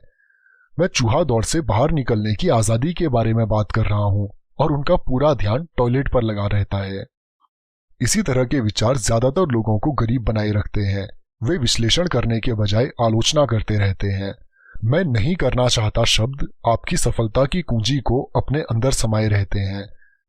मैं चूहा दौड़ से बाहर निकलने की आजादी के बारे में बात कर रहा हूं, और उनका पूरा ध्यान टॉयलेट पर लगा रहता है। इसी तरह के विचार ज्यादातर लोगों को गरीब बनाए रखते हैं। वे विश्लेषण करने के बजाय आलोचना करते रहते हैं। मैं नहीं करना चाहता शब्द आपकी सफलता की कुंजी को अपने अंदर समाये रहते हैं,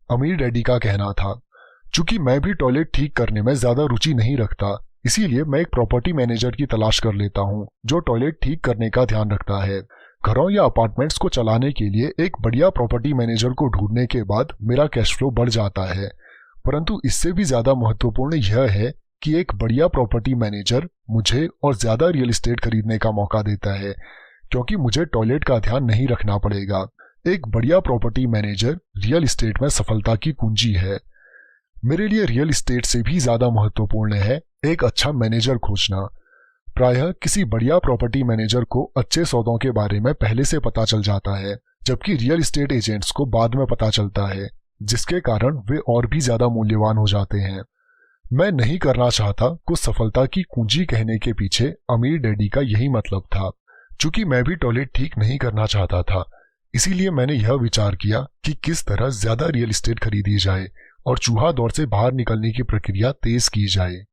अमीर डैडी का कहना था। चूंकि मैं भी टॉयलेट ठीक करने में ज्यादा रुचि नहीं रखता, इसीलिए मैं एक प्रॉपर्टी मैनेजर की तलाश कर लेता हूँ जो टॉयलेट ठीक करने का ध्यान रखता है। घरों या अपार्टमेंट्स को चलाने के लिए एक बढ़िया प्रॉपर्टी मैनेजर को ढूंढने के बाद मेरा कैश फ्लो बढ़ जाता है। परंतु इससे भी ज्यादा महत्वपूर्ण यह है कि एक बढ़िया प्रॉपर्टी मैनेजर मुझे और ज्यादा रियल एस्टेट खरीदने का मौका देता है, क्योंकि मुझे टॉयलेट का ध्यान नहीं रखना पड़ेगा। एक बढ़िया प्रॉपर्टी मैनेजर रियल एस्टेट में सफलता की कुंजी है। मेरे लिए रियल एस्टेट से भी ज्यादा महत्वपूर्ण है एक अच्छा मैनेजर खोजना। प्रायः किसी बढ़िया प्रॉपर्टी मैनेजर को अच्छे सौदों के बारे में पहले से पता चल जाता है, जबकि रियल एस्टेट एजेंट्स को बाद में पता चलता है, जिसके कारण वे और भी ज्यादा मूल्यवान हो जाते हैं। मैं नहीं करना चाहता कुछ सफलता की कुंजी कहने के पीछे अमीर डैडी का यही मतलब था। चूंकि मैं भी टॉयलेट ठीक नहीं करना चाहता था, इसीलिए मैंने यह विचार किया कि किस तरह ज्यादा रियल एस्टेट खरीदी जाए और चूहा दौड़ से बाहर निकलने की प्रक्रिया तेज की जाए।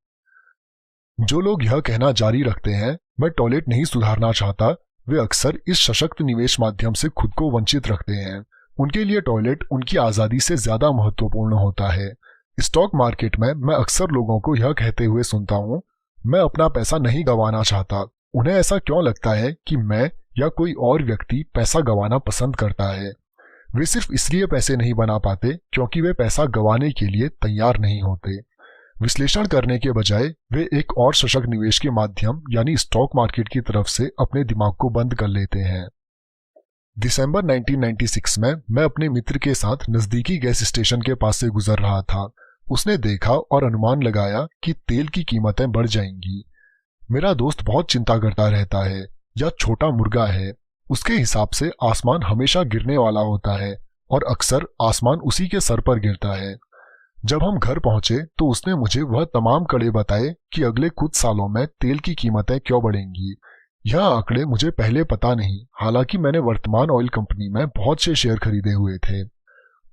जो लोग यह कहना जारी रखते हैं मैं टॉयलेट नहीं सुधारना चाहता, वे अक्सर इस सशक्त निवेश माध्यम से खुद को वंचित रखते हैं। उनके लिए टॉयलेट उनकी आजादी से ज्यादा महत्वपूर्ण होता है। स्टॉक मार्केट में मैं अक्सर लोगों को यह कहते हुए सुनता हूँ, मैं अपना पैसा नहीं गंवाना चाहता। उन्हें ऐसा क्यों लगता है कि मैं या कोई और व्यक्ति पैसा गंवाना पसंद करता है? वे सिर्फ इसलिए पैसे नहीं बना पाते क्योंकि वे पैसा गंवाने के लिए तैयार नहीं होते। विश्लेषण करने के बजाय वे एक और सशक्त निवेश के माध्यम यानी स्टॉक मार्केट की तरफ से अपने दिमाग को बंद कर लेते हैं। दिसंबर 1996 में मैं अपने मित्र के साथ नजदीकी गैस स्टेशन के पास से गुजर रहा था। उसने देखा और अनुमान लगाया कि तेल की कीमतें बढ़ जाएंगी। मेरा दोस्त बहुत चिंता करता रहता है, यह छोटा मुर्गा है। उसके हिसाब से आसमान हमेशा गिरने वाला होता है और अक्सर आसमान उसी के सर पर गिरता है। जब हम घर पहुंचे तो उसने मुझे वह तमाम कड़े बताए कि अगले कुछ सालों में तेल की कीमतें क्यों बढ़ेंगी। यह आंकड़े मुझे पहले पता नहीं, हालांकि मैंने वर्तमान ऑयल कंपनी में बहुत से शेयर खरीदे हुए थे।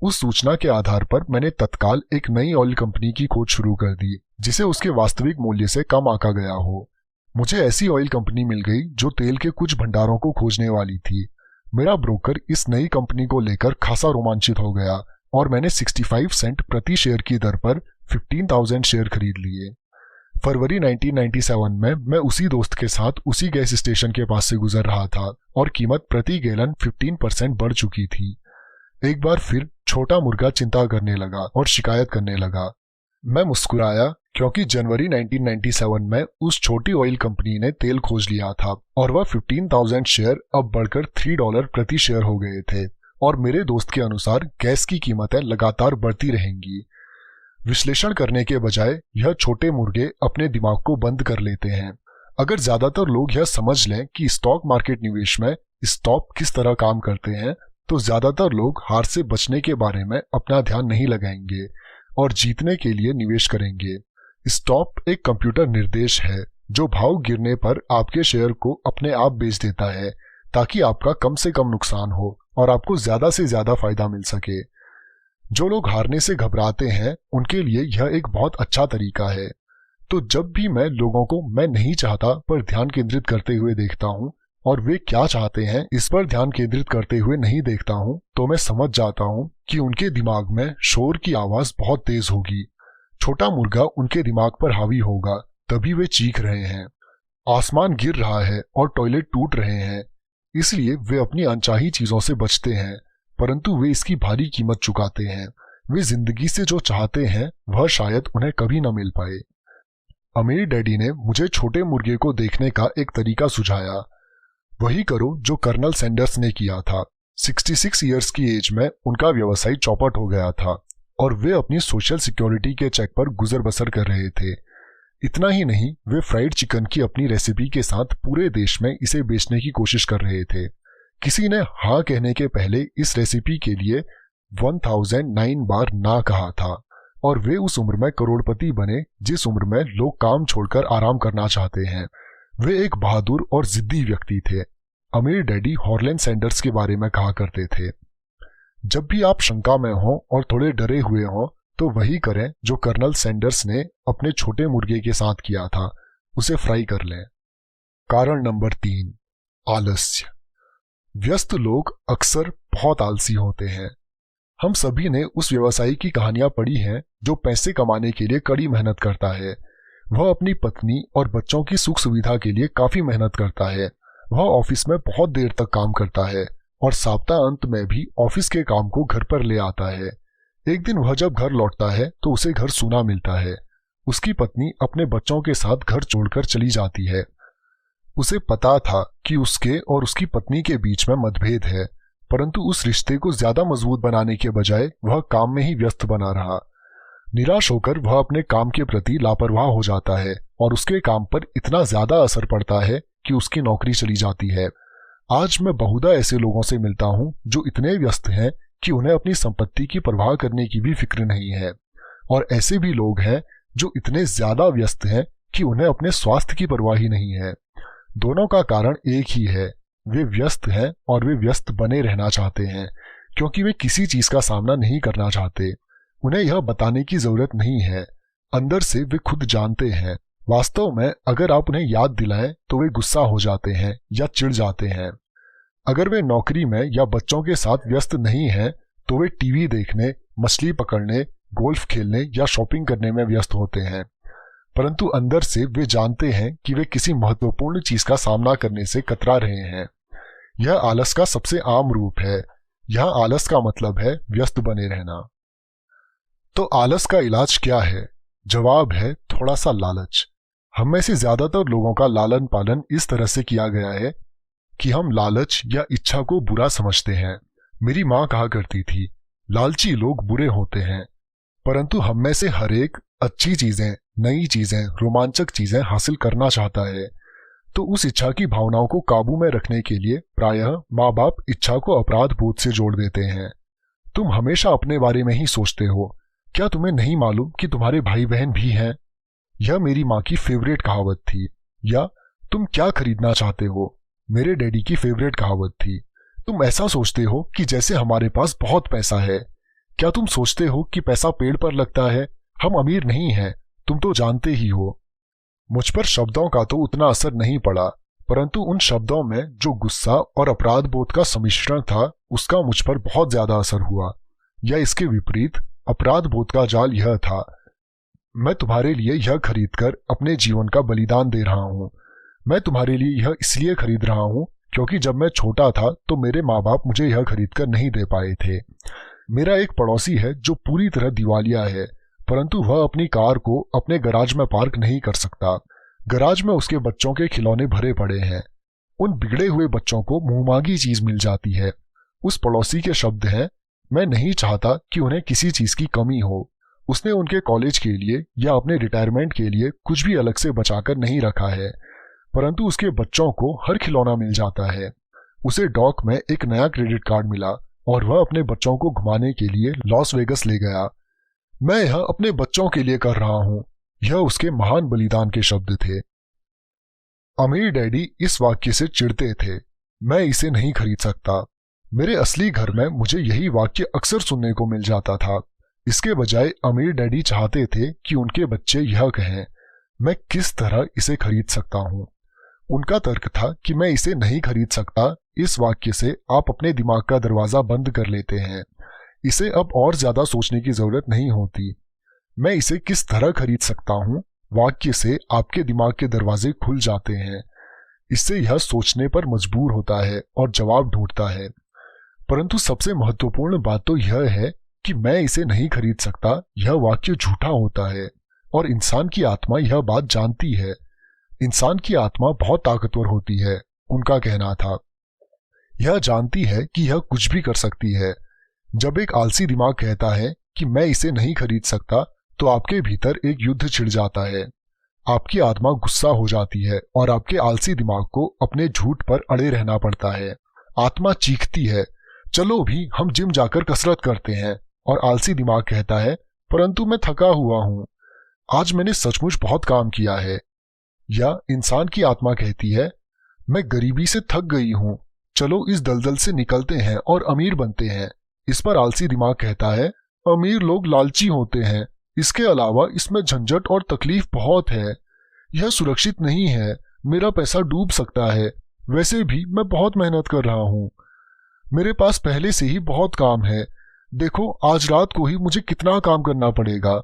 उस सूचना के आधार पर मैंने तत्काल एक नई ऑयल कंपनी की खोज शुरू कर दी जिसे उसके वास्तविक मूल्य से कम आंका गया हो। मुझे ऐसी ऑयल कंपनी मिल गई जो तेल के कुछ भंडारों को खोजने वाली थी। मेरा ब्रोकर इस नई कंपनी को लेकर खासा रोमांचित हो गया और मैंने 65 सेंट प्रति शेयर की दर पर 15,000 शेयर खरीद लिए। फरवरी 1997 में मैं उसी दोस्त के साथ उसी गैस स्टेशन के पास से गुजर रहा था और कीमत प्रति गैलन 15% बढ़ चुकी थी। एक बार फिर छोटा मुर्गा चिंता करने लगा और शिकायत करने लगा। मैं मुस्कुराया क्योंकि जनवरी 1997 में उस छोटी ऑयल कंपनी ने तेल खोज लिया था और वह 15,000 शेयर अब बढ़कर $3 प्रति शेयर हो गए थे और मेरे दोस्त के अनुसार गैस की कीमतें लगातार बढ़ती रहेंगी। विश्लेषण करने के बजाय यह छोटे मुर्गे अपने दिमाग को बंद कर लेते हैं। अगर ज्यादातर लोग यह समझ लें कि स्टॉक मार्केट निवेश में स्टॉप किस तरह काम करते हैं, तो ज्यादातर लोग हार से बचने के बारे में अपना ध्यान नहीं लगाएंगे और जीतने के लिए निवेश करेंगे। स्टॉप एक कंप्यूटर निर्देश है जो भाव गिरने पर आपके शेयर को अपने आप बेच देता है ताकि आपका कम से कम नुकसान हो और आपको ज्यादा से ज्यादा फायदा मिल सके। जो लोग हारने से घबराते हैं उनके लिए यह एक बहुत अच्छा तरीका है। तो जब भी मैं लोगों को मैं नहीं चाहता पर ध्यान केंद्रित करते हुए देखता हूँ और वे क्या चाहते हैं इस पर ध्यान केंद्रित करते हुए नहीं देखता हूँ, तो मैं समझ जाता हूँ कि उनके दिमाग में शोर की आवाज बहुत तेज होगी। छोटा मुर्गा उनके दिमाग पर हावी होगा, तभी वे चीख रहे हैं। आसमान गिर रहा है और टॉयलेट टूट रहे हैं, इसलिए वे अपनी अनचाही चीजों से बचते हैं, परंतु वे इसकी भारी कीमत चुकाते हैं। वे जिंदगी से जो चाहते हैं वह शायद उन्हें कभी न मिल पाए। अमीर डैडी ने मुझे छोटे मुर्गे को देखने का एक तरीका सुझाया। वही करो जो कर्नल सैंडर्स ने किया था। 66 इयर्स की एज में उनका व्यवसाय चौपट हो गया था और वे अपनी सोशल सिक्योरिटी के चेक पर गुजर बसर कर रहे थे। इतना ही नहीं, वे फ्राइड चिकन की अपनी रेसिपी के साथ पूरे देश में इसे बेचने की कोशिश कर रहे थे। किसी ने हाँ कहने के पहले इस रेसिपी के लिए 1009 बार ना कहा था और वे उस उम्र में करोड़पति बने जिस उम्र में लोग काम छोड़कर आराम करना चाहते हैं। वे एक बहादुर और जिद्दी व्यक्ति थे। अमीर डैडी हॉर्लैंड सैंडर्स के बारे में कहा करते थे, जब भी आप शंका में हो और थोड़े डरे हुए हो तो वही करें जो कर्नल सैंडर्स ने अपने छोटे मुर्गे के साथ किया था, उसे फ्राई कर लें। कारण नंबर 3, आलस्य। व्यस्त लोग अक्सर बहुत आलसी होते हैं। हम सभी ने उस व्यवसायी की कहानियां पढ़ी हैं जो पैसे कमाने के लिए कड़ी मेहनत करता है। वह अपनी पत्नी और बच्चों की सुख सुविधा के लिए काफी मेहनत करता है। वह ऑफिस में बहुत देर तक काम करता है और सप्ताह अंत में भी ऑफिस के काम को घर पर ले आता है। एक दिन वह जब घर लौटता है तो उसे घर सूना मिलता है। उसकी पत्नी अपने बच्चों के साथ घर छोड़कर चली जाती है। उसे पता था कि उसके और उसकी पत्नी के बीच में मतभेद है, परंतु उस रिश्ते को ज्यादा मजबूत बनाने के बजाय वह काम में ही व्यस्त बना रहा। निराश होकर वह अपने काम के प्रति लापरवाह हो जाता है और उसके काम पर इतना ज्यादा असर पड़ता है कि उसकी नौकरी चली जाती है। आज मैं बहुधा ऐसे लोगों से मिलता हूं जो इतने व्यस्त हैं कि उन्हें अपनी संपत्ति की परवाह करने की भी फिक्र नहीं है, और ऐसे भी लोग हैं जो इतने ज्यादा व्यस्त हैं कि उन्हें अपने स्वास्थ्य की परवाह ही नहीं है। दोनों का कारण एक ही है, वे व्यस्त हैं और वे व्यस्त बने रहना चाहते हैं क्योंकि वे किसी चीज का सामना नहीं करना चाहते। उन्हें यह बताने की जरूरत नहीं है, अंदर से वे खुद जानते हैं। वास्तव में अगर आप उन्हें याद दिलाएं तो वे गुस्सा हो जाते हैं या चिढ़ जाते हैं। अगर वे नौकरी में या बच्चों के साथ व्यस्त नहीं हैं तो वे टीवी देखने, मछली पकड़ने, गोल्फ खेलने या शॉपिंग करने में व्यस्त होते हैं, परंतु अंदर से वे जानते हैं कि वे किसी महत्वपूर्ण चीज का सामना करने से कतरा रहे हैं। यह आलस का सबसे आम रूप है। यह आलस का मतलब है व्यस्त बने रहना। तो आलस का इलाज क्या है? जवाब है थोड़ा सा लालच। हम में से ज्यादातर लोगों का लालन पालन इस तरह से किया गया है कि हम लालच या इच्छा को बुरा समझते हैं। मेरी माँ कहा करती थी, लालची लोग बुरे होते हैं, परंतु हम में से हर एक अच्छी चीजें, नई चीजें, रोमांचक चीजें हासिल करना चाहता है। तो उस इच्छा की भावनाओं को काबू में रखने के लिए प्रायः माँ बाप इच्छा को अपराध बोध से जोड़ देते हैं। तुम हमेशा अपने बारे में ही सोचते हो, क्या तुम्हें नहीं मालूम कि तुम्हारे भाई बहन भी हैं? यह मेरी माँ की फेवरेट कहावत थी। या तुम क्या खरीदना चाहते हो? मेरे डैडी की फेवरेट कहावत थी। तुम ऐसा सोचते हो कि जैसे हमारे पास बहुत पैसा है। क्या तुम सोचते हो कि पैसा पेड़ पर लगता है? हम अमीर नहीं हैं, तुम तो जानते ही हो। मुझ पर शब्दों का तो उतना असर नहीं पड़ा, परंतु उन शब्दों में जो गुस्सा और अपराध बोध का सम्मिश्रण था उसका मुझ पर बहुत ज्यादा असर हुआ। या इसके विपरीत अपराध बोध का जाल यह था, मैं तुम्हारे लिए यह खरीदकर अपने जीवन का बलिदान दे रहा हूँ। मैं तुम्हारे लिए यह इसलिए खरीद रहा हूँ क्योंकि जब मैं छोटा था तो मेरे माँ बाप मुझे यह खरीदकर नहीं दे पाए थे। मेरा एक पड़ोसी है जो पूरी तरह दिवालिया है, परंतु वह अपनी कार को अपने गराज में पार्क नहीं कर सकता। गराज में उसके बच्चों के खिलौने भरे पड़े हैं। उन बिगड़े हुए बच्चों को मुंहमांगी चीज मिल जाती है। उस पड़ोसी के शब्द हैं, मैं नहीं चाहता कि उन्हें किसी चीज की कमी हो। उसने उनके कॉलेज के लिए या अपने रिटायरमेंट के लिए कुछ भी अलग से बचाकर नहीं रखा है, परंतु उसके बच्चों को हर खिलौना मिल जाता है। उसे डॉक में एक नया क्रेडिट कार्ड मिला और वह अपने बच्चों को घुमाने के लिए लॉस वेगस ले गया। मैं यह अपने बच्चों के लिए कर रहा हूं, यह उसके महान बलिदान के शब्द थे। अमीर डैडी इस वाक्य से चिढ़ते थे, मैं इसे नहीं खरीद सकता। मेरे असली घर में मुझे यही वाक्य अक्सर सुनने को मिल जाता था। इसके बजाय अमीर डैडी चाहते थे कि उनके बच्चे यह कहें, मैं किस तरह इसे खरीद सकता हूं। उनका तर्क था कि मैं इसे नहीं खरीद सकता। इस वाक्य से आप अपने दिमाग का दरवाजा बंद कर लेते हैं। इसे अब और ज्यादा सोचने की जरूरत नहीं होती। मैं इसे किस तरह खरीद सकता हूं वाक्य से आपके दिमाग के दरवाजे खुल जाते हैं। इससे यह सोचने पर मजबूर होता है और जवाब ढूंढता है। परंतु सबसे महत्वपूर्ण बात तो यह है कि मैं इसे नहीं खरीद सकता यह वाक्य झूठा होता है, और इंसान की आत्मा यह बात जानती है। इंसान की आत्मा बहुत ताकतवर होती है, उनका कहना था। यह जानती है कि यह कुछ भी कर सकती है। जब एक आलसी दिमाग कहता है कि मैं इसे नहीं खरीद सकता, तो आपके भीतर एक युद्ध छिड़ जाता है। आपकी आत्मा गुस्सा हो जाती है और आपके आलसी दिमाग को अपने झूठ पर अड़े रहना पड़ता है। आत्मा चीखती है, चलो भी हम जिम जाकर कसरत करते हैं, और आलसी दिमाग कहता है, परंतु मैं थका हुआ हूं, आज मैंने सचमुच बहुत काम किया है। या इंसान की आत्मा कहती है, मैं गरीबी से थक गई हूं, चलो इस दलदल से निकलते हैं और अमीर बनते हैं। इस पर आलसी दिमाग कहता है, अमीर लोग लालची होते हैं, इसके अलावा इसमें झंझट और तकलीफ बहुत है, यह सुरक्षित नहीं है, मेरा पैसा डूब सकता है, वैसे भी मैं बहुत मेहनत कर रहा हूँ, मेरे पास पहले से ही बहुत काम है, देखो आज रात को ही मुझे कितना काम करना पड़ेगा,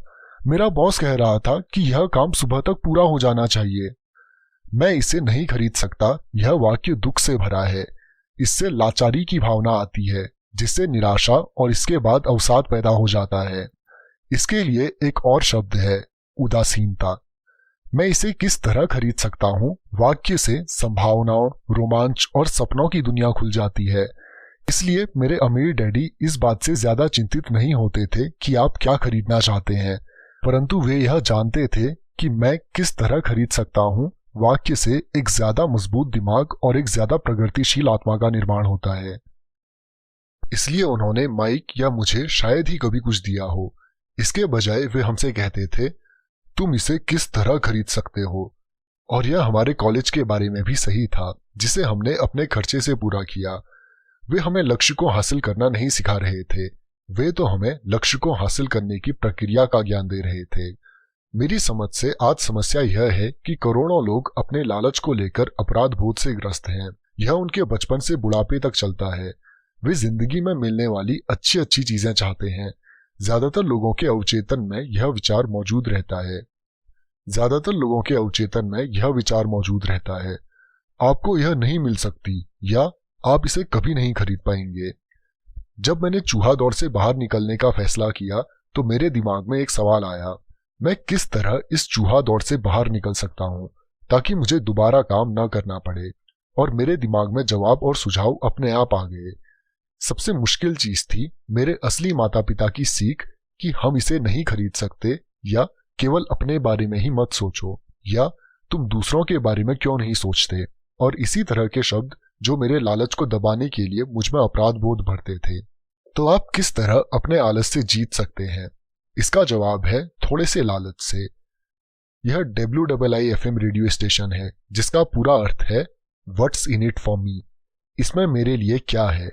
मेरा बॉस कह रहा था कि यह काम सुबह तक पूरा हो जाना चाहिए, मैं इसे नहीं खरीद सकता। यह वाक्य दुख से भरा है, इससे लाचारी की भावना आती है, जिससे निराशा और इसके बाद अवसाद पैदा हो जाता है। इसके लिए एक और शब्द है, उदासीनता। मैं इसे किस तरह खरीद सकता हूँ? वाक्य से संभावनाओं, रोमांच और सपनों की दुनिया खुल जाती है। इसलिए मेरे अमीर डैडी इस बात से ज्यादा चिंतित नहीं होते थे कि आप क्या खरीदना चाहते हैं, परंतु वे यह जानते थे कि मैं किस तरह खरीद सकता हूँ। वाक्य से एक ज्यादा मजबूत दिमाग और एक ज्यादा प्रगतिशील आत्मा का निर्माण होता है। इसलिए उन्होंने माइक या मुझे शायद ही कभी कुछ दिया हो। इसके बजाय वे हमसे कहते थे, तुम इसे किस तरह खरीद सकते हो। और यह हमारे कॉलेज के बारे में भी सही था, जिसे हमने अपने खर्चे से पूरा किया। वे हमें लक्ष्य को हासिल करना नहीं सिखा रहे थे, वे तो हमें लक्ष्य को हासिल करने की प्रक्रिया का ज्ञान दे रहे थे। मेरी समझ से आज समस्या यह है कि करोड़ों लोग अपने लालच को लेकर अपराध बोध से ग्रस्त हैं। यह उनके बचपन से बुढ़ापे तक चलता है। वे जिंदगी में मिलने वाली अच्छी अच्छी चीजें चाहते हैं। ज्यादातर लोगों के अवचेतन में यह विचार मौजूद रहता है, आपको यह नहीं मिल सकती या आप इसे कभी नहीं खरीद पाएंगे। जब मैंने चूहा दौड़ से बाहर निकलने का फैसला किया तो मेरे दिमाग में एक सवाल आया, मैं किस तरह इस चूहा दौड़ से बाहर निकल सकता हूँ ताकि मुझे दोबारा काम न करना पड़े। और मेरे दिमाग में जवाब और सुझाव अपने आप आ गए। सबसे मुश्किल चीज थी मेरे असली माता पिता की सीख कि हम इसे नहीं खरीद सकते, या केवल अपने बारे में ही मत सोचो, या तुम दूसरों के बारे में क्यों नहीं सोचते, और इसी तरह के शब्द जो मेरे लालच को दबाने के लिए मुझ में अपराध बोध भरते थे। तो आप किस तरह अपने आलस से जीत सकते हैं? इसका जवाब है थोड़े से लालच से। यह WIIFM रेडियो स्टेशन है, जिसका पूरा अर्थ है what's in it for me. इसमें मेरे लिए क्या है?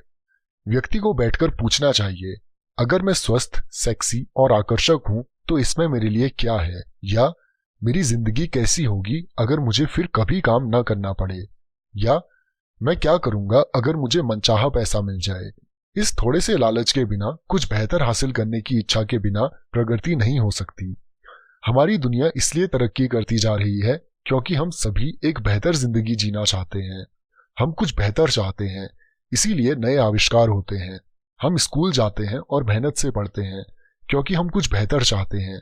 व्यक्ति को बैठकर पूछना चाहिए, अगर मैं स्वस्थ, सेक्सी और आकर्षक हूं तो इसमें मेरे लिए क्या है, या मेरी जिंदगी कैसी होगी अगर मुझे फिर कभी काम न करना पड़े, या मैं क्या करूंगा अगर मुझे मनचाहा पैसा मिल जाए। इस थोड़े से लालच के बिना, कुछ बेहतर हासिल करने की इच्छा के बिना प्रगति नहीं हो सकती। हमारी दुनिया इसलिए तरक्की करती जा रही है क्योंकि हम सभी एक बेहतर जिंदगी जीना चाहते हैं। हम कुछ बेहतर चाहते हैं, इसीलिए नए आविष्कार होते हैं। हम स्कूल जाते हैं और मेहनत से पढ़ते हैं क्योंकि हम कुछ बेहतर चाहते हैं।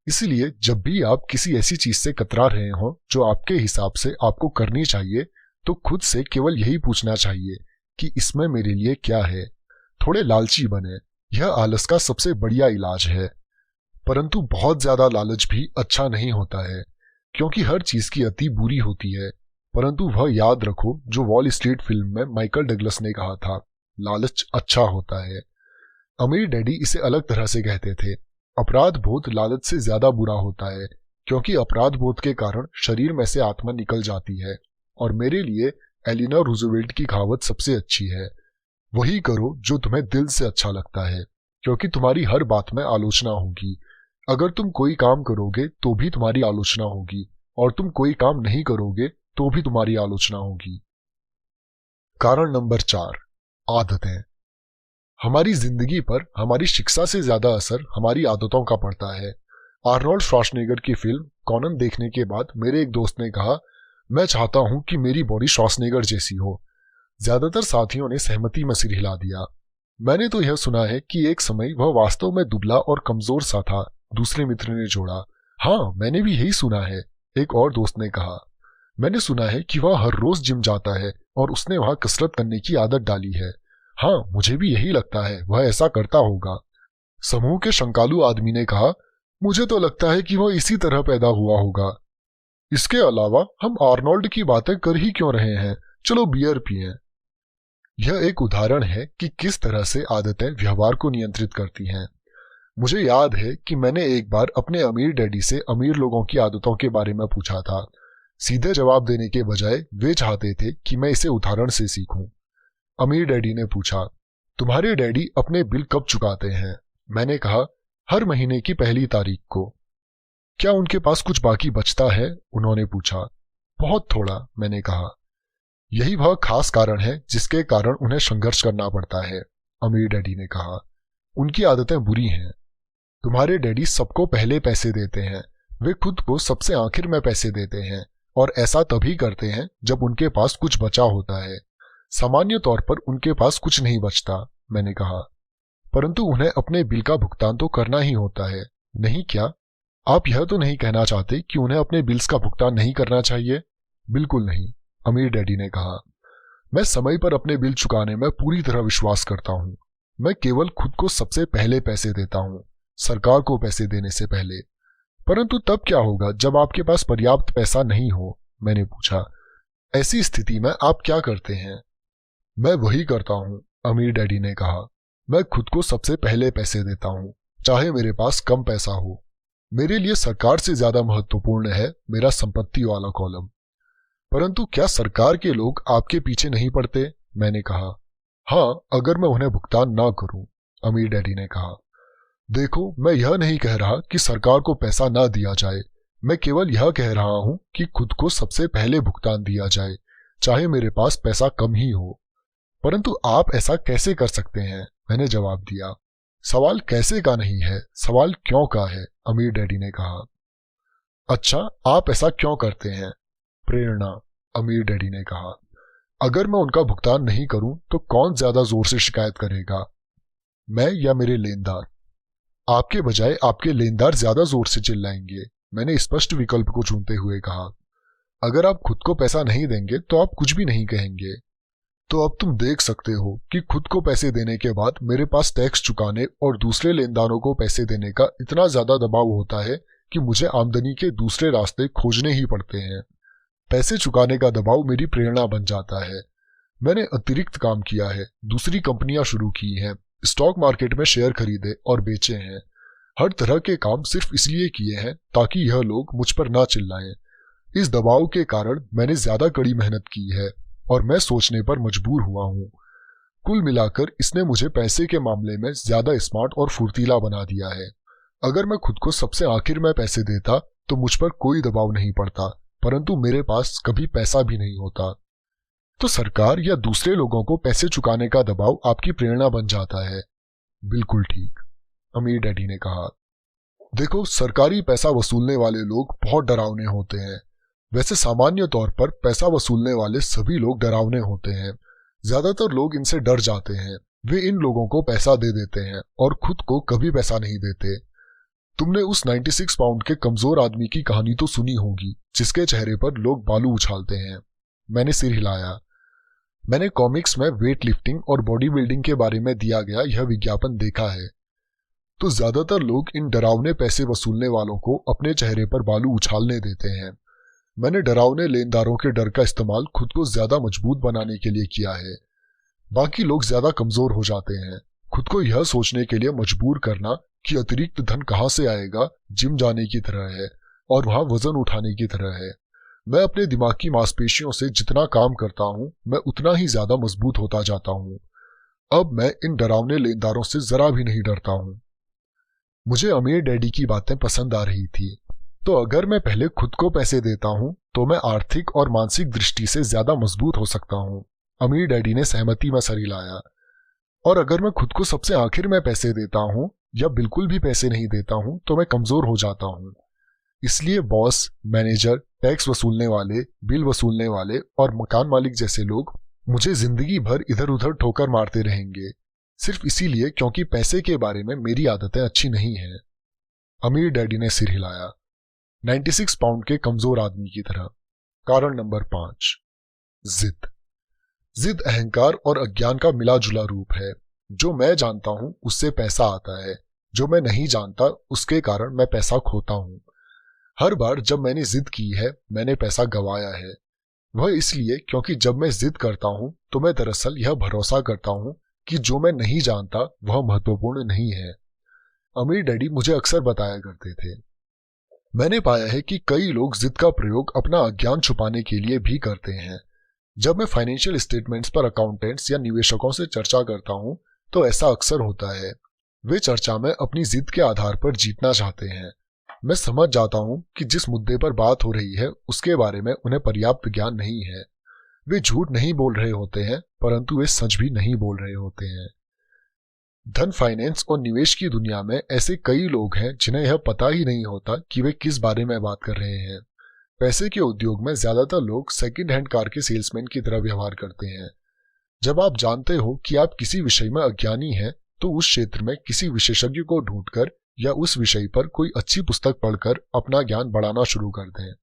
इसलिए जब भी आप किसी ऐसी चीज से कतरा रहे हो जो आपके हिसाब से आपको करनी चाहिए, तो खुद से केवल यही पूछना चाहिए कि इसमें मेरे लिए क्या है। थोड़े लालची बने, यह आलस का सबसे बढ़िया इलाज है। परंतु बहुत ज्यादा लालच भी अच्छा नहीं होता है, क्योंकि हर चीज की अति बुरी होती है। परंतु वह याद रखो जो वॉल स्ट्रीट फिल्म में माइकल डगलस ने कहा था, लालच अच्छा होता है। अमीर डैडी इसे अलग तरह से कहते थे, अपराध बोध लालच से ज्यादा बुरा होता है, क्योंकि अपराध बोध के कारण शरीर में से आत्मा निकल जाती है। और मेरे लिए एलिनोर रूजवेल्ट की कहावत सबसे अच्छी है, वही करो जो तुम्हें दिल से अच्छा लगता है, क्योंकि तुम्हारी हर बात में आलोचना होगी। अगर तुम कोई काम करोगे तो भी तुम्हारी आलोचना होगी, और तुम कोई काम नहीं करोगे तो भी तुम्हारी आलोचना होगी। कारण नंबर 4, आदतें। हमारी जिंदगी पर हमारी शिक्षा से ज्यादा असर हमारी आदतों का पड़ता है। आर्नोल्ड श्वार्ज़नेगर की फिल्म कॉनन देखने के बाद मेरे एक दोस्त ने कहा, मैं चाहता हूं कि मेरी बॉडी श्वार्ज़नेगर जैसी हो। ज्यादातर साथियों ने सहमति में सिर हिला दिया। मैंने तो यह सुना है कि एक समय वह वास्तव में दुबला और कमजोर सा था, दूसरे मित्र ने जोड़ा। हाँ, मैंने भी यही सुना है, एक और दोस्त ने कहा। मैंने सुना है कि वह हर रोज जिम जाता है और उसने वहां कसरत करने की आदत डाली है। हाँ, मुझे भी यही लगता है, वह ऐसा करता होगा। समूह के शंकालू आदमी ने कहा, मुझे तो लगता है कि वह इसी तरह पैदा हुआ होगा। इसके अलावा हम आर्नोल्ड की बातें कर ही क्यों रहे हैं, चलो बियर पिएं। यह एक उदाहरण है कि किस तरह से आदतें व्यवहार को नियंत्रित करती हैं। मुझे याद है कि मैंने एक बार अपने अमीर डैडी से अमीर लोगों की आदतों के बारे में पूछा था। सीधे जवाब देने के बजाय वे चाहते थे कि मैं इसे उदाहरण से सीखूं। अमीर डैडी ने पूछा, तुम्हारे डैडी अपने बिल कब चुकाते हैं? मैंने कहा, हर महीने की पहली तारीख को। क्या उनके पास कुछ बाकी बचता है? उन्होंने पूछा। बहुत थोड़ा, मैंने कहा। यही वह खास कारण है जिसके कारण उन्हें संघर्ष करना पड़ता है, अमीर डैडी ने कहा। उनकी आदतें बुरी हैं। तुम्हारे डैडी सबको पहले पैसे देते हैं, वे खुद को सबसे आखिर में पैसे देते हैं और ऐसा तभी करते हैं जब उनके पास कुछ बचा होता है। सामान्य तौर पर उनके पास कुछ नहीं बचता, मैंने कहा। परंतु उन्हें अपने बिल का भुगतान तो करना ही होता है, नहीं क्या? आप यह तो नहीं कहना चाहते कि उन्हें अपने बिल्स का भुगतान नहीं करना चाहिए? बिल्कुल नहीं, अमीर डैडी ने कहा। मैं समय पर अपने बिल चुकाने में पूरी तरह विश्वास करता हूँ। मैं केवल खुद को सबसे पहले पैसे देता हूँ, सरकार को पैसे देने से पहले। परंतु तब क्या होगा जब आपके पास पर्याप्त पैसा नहीं हो? मैंने पूछा। ऐसी स्थिति में आप क्या करते हैं? मैं वही करता हूँ, अमीर डैडी ने कहा। मैं खुद को सबसे पहले पैसे देता हूँ, चाहे मेरे पास कम पैसा हो। मेरे लिए सरकार से ज्यादा महत्वपूर्ण है मेरा संपत्ति वाला कॉलम। परंतु क्या सरकार के लोग आपके पीछे नहीं पड़ते? मैंने कहा। हाँ, अगर मैं उन्हें भुगतान ना करूं, अमीर डैडी ने कहा। देखो, मैं यह नहीं कह रहा कि सरकार को पैसा ना दिया जाए। मैं केवल यह कह रहा हूं कि खुद को सबसे पहले भुगतान दिया जाए, चाहे मेरे पास पैसा कम ही हो। परंतु आप ऐसा कैसे कर सकते हैं? मैंने जवाब दिया। सवाल कैसे का नहीं है, सवाल क्यों का है, अमीर डैडी ने कहा। अच्छा, आप ऐसा क्यों करते हैं? प्रेरणा, अमीर डैडी ने कहा। अगर मैं उनका भुगतान नहीं करूं तो कौन ज्यादा जोर से शिकायत करेगा, मैं या मेरे लेनदार? आपके बजाय आपके लेनदार ज्यादा जोर से चिल्लाएंगे, मैंने स्पष्ट विकल्प को चुनते हुए कहा। अगर आप खुद को पैसा नहीं देंगे तो आप कुछ भी नहीं कहेंगे। तो अब तुम देख सकते हो कि खुद को पैसे देने के बाद मेरे पास टैक्स चुकाने और दूसरे लेनदारों को पैसे देने का इतना ज्यादा दबाव होता है कि मुझे आमदनी के दूसरे रास्ते खोजने ही पड़ते हैं। पैसे चुकाने का दबाव मेरी प्रेरणा बन जाता है। मैंने अतिरिक्त काम किया है, दूसरी कंपनियां शुरू की हैं, स्टॉक मार्केट में शेयर खरीदे और बेचे हैं। हर तरह के काम सिर्फ इसलिए किए हैं ताकि यह लोग मुझ पर ना चिल्लाएं। इस दबाव के कारण मैंने ज्यादा कड़ी मेहनत की है और मैं सोचने पर मजबूर हुआ हूँ। कुल मिलाकर इसने मुझे पैसे के मामले में ज्यादा स्मार्ट और फुर्तीला बना दिया है। अगर मैं खुद को सबसे आखिर में पैसे देता तो मुझ पर कोई दबाव नहीं पड़ता, परंतु मेरे पास कभी पैसा भी नहीं होता। तो सरकार या दूसरे लोगों को पैसे चुकाने का दबाव आपकी प्रेरणा बन जाता है। बिल्कुल ठीक, अमीर डैडी ने कहा। देखो, सरकारी पैसा वसूलने वाले लोग बहुत डरावने होते हैं। वैसे सामान्य तौर पर पैसा वसूलने वाले सभी लोग डरावने होते हैं। ज्यादातर लोग इनसे डर जाते हैं। वे इन लोगों को पैसा दे देते हैं और खुद को कभी पैसा नहीं देते। तुमने उस 96 पाउंड के कमजोर आदमी की कहानी तो सुनी होगी जिसके चेहरे पर लोग बालू उछालते हैं। मैंने सिर हिलाया। मैंने कॉमिक्स में वेट लिफ्टिंग और बॉडी बिल्डिंग के बारे में दिया गया यह विज्ञापन देखा है। तो ज्यादातर लोग इन डरावने पैसे वसूलने वालों को अपने चेहरे पर बालू उछालने देते हैं। मैंने डरावने लेनदारों के डर का इस्तेमाल खुद को ज्यादा मजबूत बनाने के लिए किया है। बाकी लोग ज्यादा कमजोर हो जाते हैं। खुद को यह सोचने के लिए मजबूर करना कि अतिरिक्त धन कहां से आएगा जिम जाने की तरह है और वहां वजन उठाने की तरह है। मैं अपने दिमाग की मांसपेशियों से जितना काम करता हूं, मैं उतना ही ज्यादा मजबूत होता जाता हूं। अब मैं इन डरावने लेनदारों से जरा भी नहीं डरता हूं। मुझे अमीर डैडी की बातें पसंद आ रही थी। तो अगर मैं पहले खुद को पैसे देता हूं तो मैं आर्थिक और मानसिक दृष्टि से ज्यादा मजबूत हो सकता हूं, अमीर डैडी ने सहमति में सर हिलाया। और अगर मैं खुद को सबसे आखिर में पैसे देता हूं या बिल्कुल भी पैसे नहीं देता हूं तो मैं कमजोर हो जाता हूं। इसलिए बॉस, मैनेजर, टैक्स वसूलने वाले, बिल वसूलने वाले और मकान मालिक जैसे लोग मुझे जिंदगी भर इधर उधर ठोकर मारते रहेंगे, सिर्फ इसीलिए क्योंकि पैसे के बारे में मेरी आदतें अच्छी नहीं हैं। अमीर डैडी ने सिर हिलाया, 96 पाउंड के कमजोर आदमी की तरह। कारण नंबर 5, जिद। जिद अहंकार और अज्ञान का मिला जुला रूप है। जो मैं जानता हूं उससे पैसा आता है, जो मैं नहीं जानता उसके कारण मैं पैसा खोता हूं। हर बार जब मैंने जिद की है मैंने पैसा गंवाया है। वह इसलिए क्योंकि जब मैं जिद करता हूं तो मैं दरअसल यह भरोसा करता हूं कि जो मैं नहीं जानता वह महत्वपूर्ण नहीं है। अमीर डैडी मुझे अक्सर बताया करते थे। मैंने पाया है कि कई लोग जिद का प्रयोग अपना अज्ञान छुपाने के लिए भी करते हैं। जब मैं फाइनेंशियल स्टेटमेंट्स पर अकाउंटेंट्स या निवेशकों से चर्चा करता हूं तो ऐसा अक्सर होता है। वे चर्चा में अपनी जिद के आधार पर जीतना चाहते हैं। मैं समझ जाता हूँ कि जिस मुद्दे पर बात हो रही है उसके बारे में उन्हें पर्याप्त ज्ञान नहीं है। वे झूठ नहीं बोल रहे होते हैं, परंतु वे सच भी नहीं बोल रहे होते हैं। धन, फाइनेंस और निवेश की दुनिया में ऐसे कई लोग हैं जिन्हें यह पता ही नहीं होता कि वे किस बारे में बात कर रहे हैं। पैसे के उद्योग में ज्यादातर लोग सेकंड हैंड कार के सेल्समैन की तरह व्यवहार करते हैं। जब आप जानते हो कि आप किसी विषय में अज्ञानी हैं, तो उस क्षेत्र में किसी विशेषज्ञ को ढूंढकर या उस विषय पर कोई अच्छी पुस्तक पढ़कर अपना ज्ञान बढ़ाना शुरू कर दें।